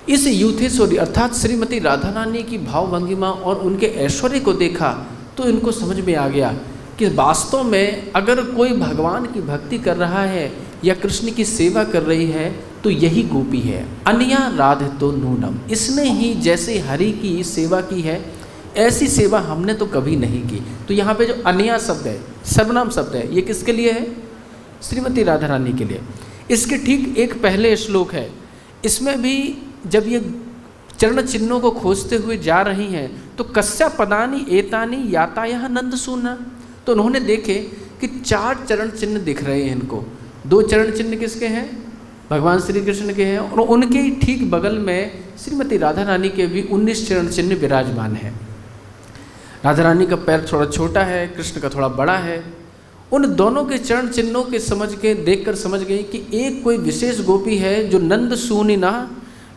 इस यूथेश्वरी अर्थात श्रीमती राधा रानी की भावभंगिमा और उनके ऐश्वर्य को देखा तो इनको समझ में आ गया कि वास्तव में अगर कोई भगवान की भक्ति कर रहा है या कृष्ण की सेवा कर रही है तो यही गोपी है। अन्या राधितो नूनम, इसने ही जैसे हरि की सेवा की है ऐसी सेवा हमने तो कभी नहीं की। तो यहाँ पे जो अन्या शब्द है, सर्वनाम शब्द है, ये किसके लिए है, श्रीमती राधा रानी के लिए। इसके ठीक एक पहले श्लोक है, इसमें भी जब ये चरण चिन्हों को खोजते हुए जा रही हैं तो कस्या पदानी एतानी याताया नंद सूना, तो उन्होंने देखे कि 4 चरण चिन्ह दिख रहे हैं इनको। 2 चरण चिन्ह किसके हैं, भगवान श्री कृष्ण के हैं, और उनके ही ठीक बगल में श्रीमती राधा रानी के भी 19 चरण चिन्ह विराजमान हैं। राधा रानी का पैर थोड़ा छोटा है, कृष्ण का थोड़ा बड़ा है। उन दोनों के चरण चिन्हों के समझ के देखकर समझ गई कि एक कोई विशेष गोपी है जो नंद सूनिना,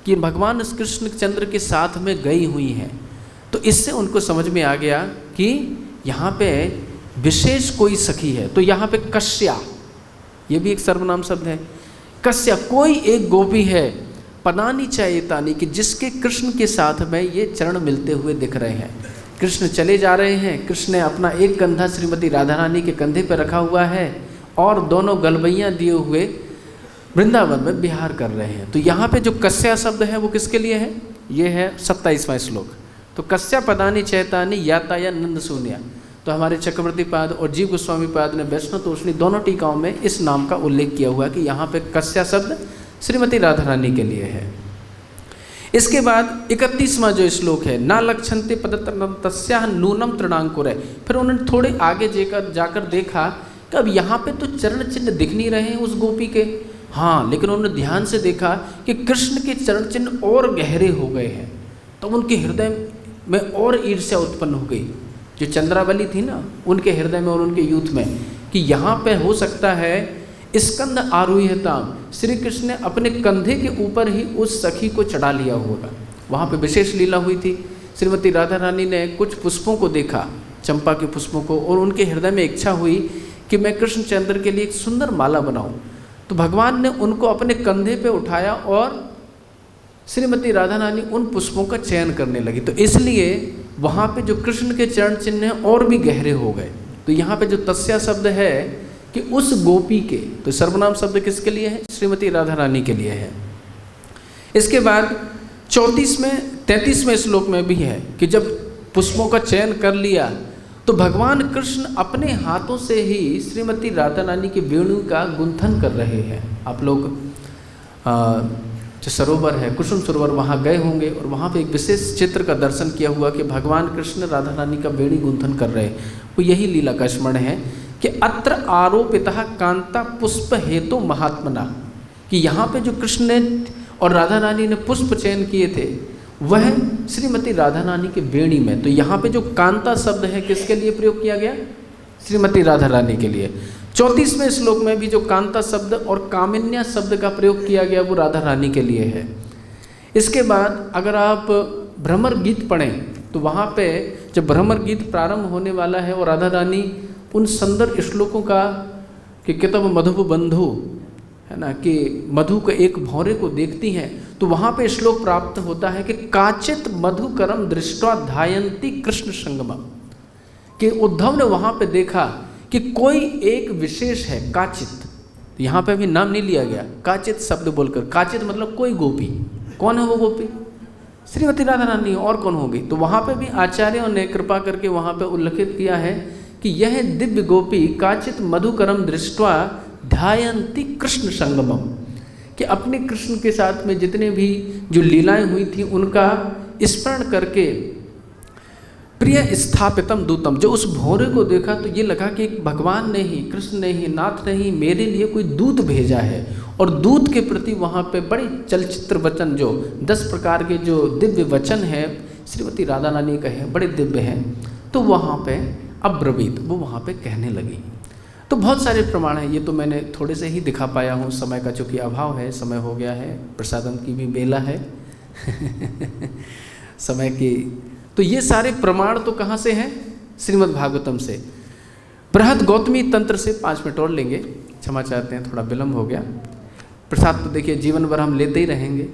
कि भगवान कृष्ण चंद्र के साथ में गई हुई हैं। तो इससे उनको समझ में आ गया कि यहाँ पे विशेष कोई सखी है। तो यहाँ पे कश्या, ये भी एक सर्वनाम शब्द है, कस्या कोई एक गोपी है पदानी चयतानी कि जिसके कृष्ण के साथ में ये चरण मिलते हुए दिख रहे हैं। कृष्ण चले जा रहे हैं, कृष्ण ने अपना एक कंधा श्रीमती राधा रानी के कंधे पर रखा हुआ है और दोनों गलबैयाँ दिए हुए वृंदावन में विहार कर रहे हैं। तो यहाँ पे जो कस्या शब्द है वो किसके लिए है? ये है 27वां श्लोक। तो कस्या पदानी चैतानी याताया नंद सून्या। तो हमारे चक्रवर्ती पाद और जीव गोस्वामी पाद ने वैष्णव तोषणी दोनों टीकाओं में इस नाम का उल्लेख किया हुआ कि यहाँ पे कस्या शब्द श्रीमती राधा रानी के लिए है। इसके बाद 31वां जो श्लोक है, ना लक्षन्ते पदतरम तस्या नूनम तृणांकुर है। फिर उन्होंने थोड़े आगे जाकर देखा कि अब यहाँ पे तो चरण चिन्ह दिख नहीं रहे हैं उस गोपी के। हाँ, लेकिन उन्होंने ध्यान से देखा कि कृष्ण के चरण चिन्ह और गहरे हो गए हैं। तो उनके हृदय में और ईर्ष्या उत्पन्न हो गई, जो चंद्रावली थी ना उनके हृदय में और उनके यूथ में, कि यहाँ पे हो सकता है स्कंद आरोह्यताम, श्री कृष्ण ने अपने कंधे के ऊपर ही उस सखी को चढ़ा लिया होगा। वहाँ पे विशेष लीला हुई थी। श्रीमती राधा रानी ने कुछ पुष्पों को देखा, चंपा के पुष्पों को, और उनके हृदय में इच्छा हुई कि मैं कृष्ण चंद्र के लिए एक सुंदर माला बनाऊं। तो भगवान ने उनको अपने कंधे पे उठाया और श्रीमती राधा रानी उन पुष्पों का चयन करने लगी। तो इसलिए वहाँ पे जो कृष्ण के चरण चिन्ह हैं और भी गहरे हो गए। तो यहाँ पे जो तस्या शब्द है कि उस गोपी के, तो सर्वनाम शब्द किसके लिए है? श्रीमती राधा रानी के लिए है। इसके बाद 33वें श्लोक में भी है कि जब पुष्पों का चयन कर लिया तो भगवान कृष्ण अपने हाथों से ही श्रीमती राधा रानी के वेणु का गुंथन कर रहे हैं। आप लोग जो सरोवर है कुसुम सरोवर, वहाँ गए होंगे और वहाँ पे एक विशेष चित्र का दर्शन किया हुआ कि भगवान कृष्ण राधा रानी का वेणी गुंथन कर रहे हैं। वो यही लीला का स्मरण है कि अत्र आरोपितः कांता पुष्प हेतु महात्मना, कि यहाँ पे जो कृष्ण ने और राधा रानी ने पुष्प चयन किए थे वह श्रीमती राधा रानी के वेणी में। तो यहाँ पे जो कांता शब्द है किसके लिए प्रयोग किया गया? श्रीमती राधा रानी के लिए। 34वें श्लोक में भी जो कांता शब्द और कामिन्या शब्द का प्रयोग किया गया वो राधा रानी के लिए है। इसके बाद अगर आप भ्रमर गीत पढ़ें तो वहाँ पे जब भ्रमर गीत प्रारंभ होने वाला है और राधा रानी उन सुंदर श्लोकों का कि कितब मधुप बंधु है ना, कि मधु के एक भौरे को देखती हैं, तो वहाँ पे श्लोक प्राप्त होता है कि काचित मधुकरम दृष्टवा ध्यायन्ति कृष्ण संगमम, कि उद्धव ने वहाँ पे देखा कि कोई एक विशेष है काचित। यहाँ पे अभी नाम नहीं लिया गया, काचित शब्द बोलकर, काचित मतलब कोई गोपी। कौन है वो गोपी? श्रीमती राधा रानी, और कौन होगी? तो वहाँ पे भी आचार्यों ने कृपा करके वहाँ पे उल्लेखित किया है कि यह दिव्य गोपी काचित मधुकरम दृष्टवा ध्यायन्ति कृष्ण संगमम, कि अपने कृष्ण के साथ में जितने भी जो लीलाएं हुई थी उनका स्मरण करके प्रिय स्थापितम दूतम, जो उस भौरे को देखा तो ये लगा कि भगवान ने ही, कृष्ण ने ही, नाथ ने ही मेरे लिए कोई दूत भेजा है। और दूत के प्रति वहाँ पे बड़े चलचित्र वचन, जो 10 प्रकार के जो दिव्य वचन हैं श्रीमती राधा रानी का है, बड़े दिव्य हैं। तो वहाँ पे अब्रवीत, वो वहाँ पे कहने लगी। तो बहुत सारे प्रमाण हैं, ये तो मैंने थोड़े से ही दिखा पाया हूँ, समय का चूँकि अभाव है, समय हो गया है, प्रसादम की भी बेला है समय की। तो ये सारे प्रमाण तो कहाँ से हैं? श्रीमद् भागवतम से। बृहद गौतमी तंत्र से 5 मिनट और लेंगे, क्षमा चाहते हैं थोड़ा विलम्ब हो गया। प्रसाद तो देखिए जीवन भर हम लेते ही रहेंगे।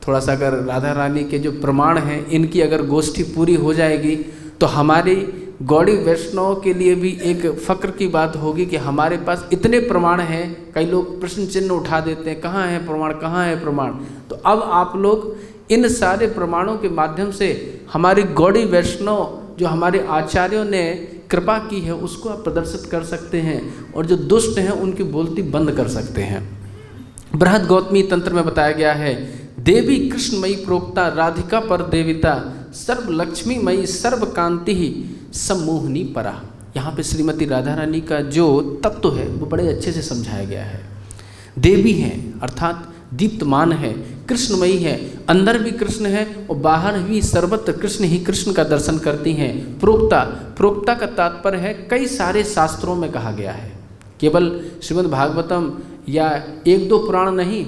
थोड़ा सा अगर राधा रानी के जो प्रमाण हैं इनकी अगर गोष्ठी पूरी हो जाएगी तो हमारी गौड़ी वैष्णव के लिए भी एक फ़क्र की बात होगी कि हमारे पास इतने प्रमाण हैं। कई लोग प्रश्न चिन्ह उठा देते हैं, कहाँ है प्रमाण, कहाँ है प्रमाण। तो अब आप लोग इन सारे प्रमाणों के माध्यम से हमारी गौड़ी वैष्णव जो हमारे आचार्यों ने कृपा की है उसको आप प्रदर्शित कर सकते हैं और जो दुष्ट हैं उनकी बोलती बंद कर सकते हैं। बृहद गौतमी तंत्र में बताया गया है, देवी कृष्णमयी प्रोक्ता राधिका पर देविता सर्व लक्ष्मीमयी सर्व कांति ही सम्मोहनी परा। यहाँ पे श्रीमती राधा रानी का जो तत्व है वो बड़े अच्छे से समझाया गया है। देवी हैं अर्थात दीप्तमान है, कृष्णमयी है, अंदर भी कृष्ण है और बाहर भी सर्वत्र कृष्ण ही कृष्ण का दर्शन करती हैं। प्रोक्ता, प्रोक्ता का तात्पर्य है कई सारे शास्त्रों में कहा गया है, केवल श्रीमद् भागवतम या 1-2 पुराण नहीं,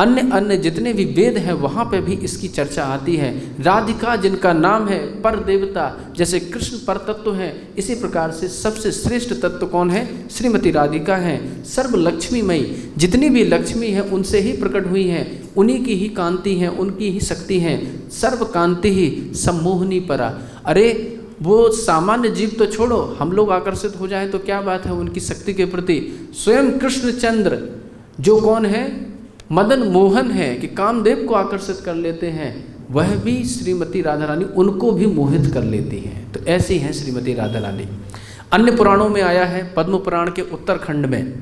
अन्य अन्य जितने भी वेद हैं वहाँ पे भी इसकी चर्चा आती है। राधिका जिनका नाम है पर देवता, जैसे कृष्ण पर तत्व हैं, इसी प्रकार से सबसे श्रेष्ठ तत्व कौन है? श्रीमती राधिका हैं। सर्व लक्ष्मीमयी, जितनी भी लक्ष्मी है उनसे ही प्रकट हुई हैं, उन्हीं की ही कांति हैं, उनकी ही शक्ति हैं। सर्व कांति ही सम्मोहनी परा। अरे वो सामान्य जीव तो छोड़ो, हम लोग आकर्षित हो जाएं तो क्या बात है उनकी शक्ति के प्रति। स्वयं कृष्णचंद्र जो कौन है? मदन मोहन है कि कामदेव को आकर्षित कर लेते हैं, वह भी श्रीमती राधा रानी उनको भी मोहित कर लेती हैं। तो ऐसी हैं श्रीमती राधा रानी। अन्य पुराणों में आया है, पद्म पुराण के उत्तरखंड में,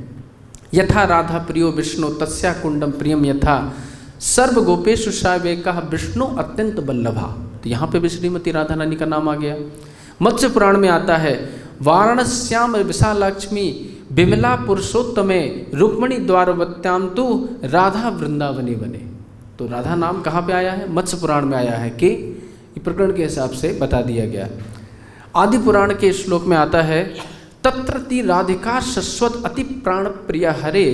यथा राधा प्रियो विष्णु तस्या कुंडम प्रियम यथा सर्व गोपेशु सावेका विष्णु अत्यंत बल्लभा। तो यहाँ पे भी श्रीमती राधा रानी का नाम आ गया। मत्स्य पुराण में आता है, वाराणस्याम विशालाक्ष्मी विमला पुरुषोत्तमे रुक्मणी द्वारवत्याम तु राधा वृंदावनी बने। तो राधा नाम कहाँ पे आया है? मत्स्य पुराण में आया है कि प्रकरण के हिसाब से बता दिया गया। आदि पुराण के श्लोक में आता है, तत्रति राधिका शश्वत अति प्राण प्रिय हरे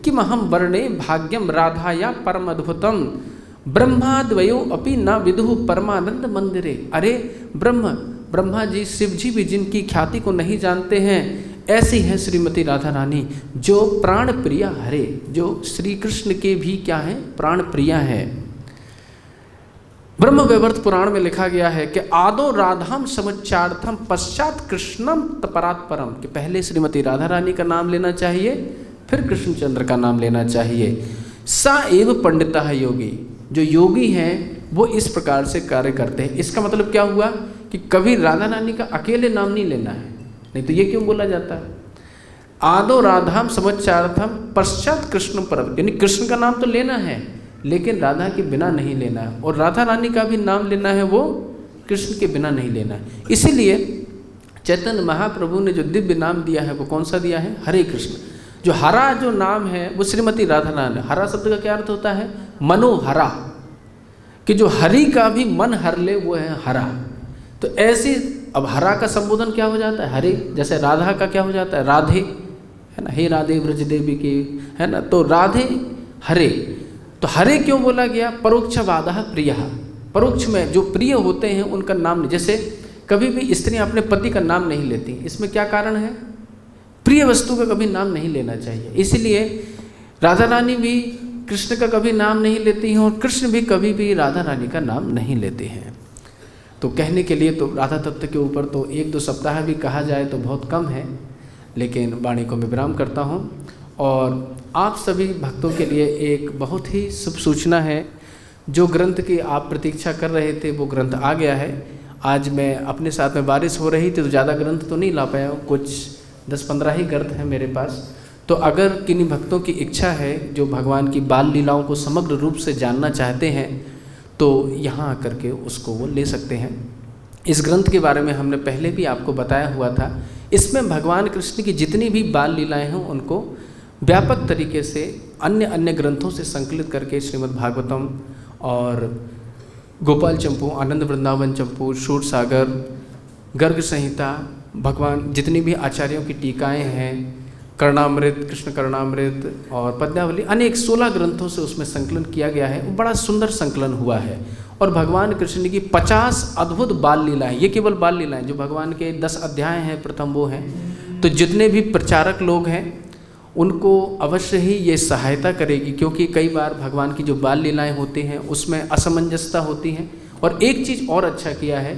किमहम वर्णे भाग्यम राधाया परम अद्भुतम ब्रह्माद्वयो अपि न विदुः परमानंद मंदिरे। अरे ब्रह्मा जी, शिव जी भी जिनकी ख्याति को नहीं जानते हैं, ऐसी है श्रीमती राधा रानी जो प्राण प्रिया हरे, जो श्री कृष्ण के भी क्या है? प्राण प्रिया है। ब्रह्म वैवर्त पुराण में लिखा गया है कि आदो राधाम समुच्चार्थम पश्चात कृष्णम तपरात परम, कि पहले श्रीमती राधा रानी का नाम लेना चाहिए, फिर कृष्णचंद्र का नाम लेना चाहिए। सा एव पंडिता है योगी, जो योगी हैं वो इस प्रकार से कार्य करते हैं। इसका मतलब क्या हुआ कि कभी राधा रानी का अकेले नाम नहीं लेना है, नहीं तो ये क्यों बोला जाता है? आदो राधाम समुच्चार्थम पश्चात कृष्ण परम, यानी कृष्ण का नाम तो लेना है लेकिन राधा के बिना नहीं लेना है, और राधा रानी का भी नाम लेना है वो कृष्ण के बिना नहीं लेना है। इसीलिए चैतन्य महाप्रभु ने जो दिव्य नाम दिया है वो कौन सा दिया है? हरे कृष्ण। जो हरा जो नाम है वो श्रीमती राधा रानी। हरा शब्द का क्या अर्थ होता है? मनोहरा, कि जो हरि का भी मन हर ले वो है हरा। तो ऐसी, अब हरा का संबोधन क्या हो जाता है? हरे। जैसे राधा का क्या हो जाता है? राधे, है ना, हे राधे ब्रज देवी की, है ना, तो राधे हरे। तो हरे क्यों बोला गया? परोक्षवादः प्रियः, परोक्ष में जो प्रिय होते हैं उनका नाम नहीं। जैसे कभी भी स्त्रियां अपने पति का नाम नहीं लेती, इसमें क्या कारण है? प्रिय वस्तु का कभी नाम नहीं लेना चाहिए। इसीलिए राधा रानी भी कृष्ण का कभी नाम नहीं लेती हैं और कृष्ण भी कभी भी राधा रानी का नाम नहीं लेते हैं। तो कहने के लिए तो राधा तत्व के ऊपर तो 1-2 सप्ताह भी कहा जाए तो बहुत कम है, लेकिन वाणी को मैं विराम करता हूँ। और आप सभी भक्तों के लिए एक बहुत ही शुभ सूचना है। जो ग्रंथ की आप प्रतीक्षा कर रहे थे वो ग्रंथ आ गया है। आज मैं अपने साथ में बारिश हो रही थी तो ज़्यादा ग्रंथ तो नहीं ला पाया हूँ, कुछ 10-15 ही ग्रंथ हैं मेरे पास। तो अगर किन्हीं भक्तों की इच्छा है जो भगवान की बाल लीलाओं को समग्र रूप से जानना चाहते हैं तो यहाँ आकर के उसको वो ले सकते हैं। इस ग्रंथ के बारे में हमने पहले भी आपको बताया हुआ था। इसमें भगवान कृष्ण की जितनी भी बाल लीलाएं हैं उनको व्यापक तरीके से अन्य अन्य ग्रंथों से संकलित करके श्रीमद् भागवतम और गोपाल चंपू, आनंद वृंदावन चंपू, शूर सागर, गर्ग संहिता, भगवान जितनी भी आचार्यों की टीकाएं हैं, कर्णामृत, कृष्ण कर्णामृत और पद्मावली, अनेक 16 ग्रंथों से उसमें संकलन किया गया है। वो बड़ा सुंदर संकलन हुआ है। और भगवान कृष्ण की 50 अद्भुत बाल लीलाएं, ये केवल बाल लीलाएं, जो भगवान के 10 अध्याय हैं प्रथम वो हैं। तो जितने भी प्रचारक लोग हैं उनको अवश्य ही ये सहायता करेगी, क्योंकि कई बार भगवान की जो बाल लीलाएं होती हैं उसमें असमंजसता होती हैं। और एक चीज़ और अच्छा किया है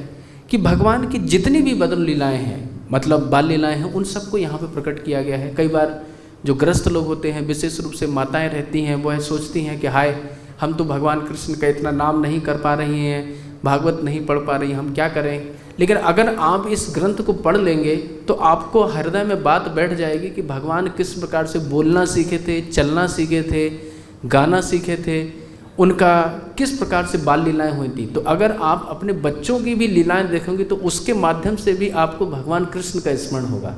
कि भगवान की जितनी भी बदन लीलाएं हैं, मतलब बाल लीलाएं हैं, उन सबको यहाँ पे प्रकट किया गया है। कई बार जो ग्रस्त लोग होते हैं, विशेष रूप से माताएं रहती हैं, वो सोचती हैं कि हाय हम तो भगवान कृष्ण का इतना नाम नहीं कर पा रही हैं, भागवत नहीं पढ़ पा रही, हम क्या करें। लेकिन अगर आप इस ग्रंथ को पढ़ लेंगे तो आपको हृदय में बात बैठ जाएगी कि भगवान किस प्रकार से बोलना सीखे थे, चलना सीखे थे, गाना सीखे थे, उनका किस प्रकार से बाल लीलाएं हुई थी। तो अगर आप अपने बच्चों की भी लीलाएं देखेंगे तो उसके माध्यम से भी आपको भगवान कृष्ण का स्मरण होगा।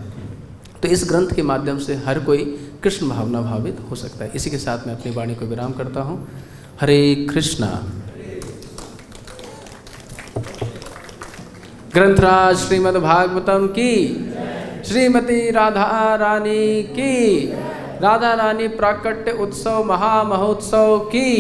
तो इस ग्रंथ के माध्यम से हर कोई कृष्ण भावना भावित हो सकता है। इसी के साथ मैं अपनी वाणी को विराम करता हूँ। हरे कृष्णा। ग्रंथराज श्रीमद् भागवतम की, श्रीमती राधा रानी की। राधा रानी प्राकट्य उत्सव महामहोत्सव की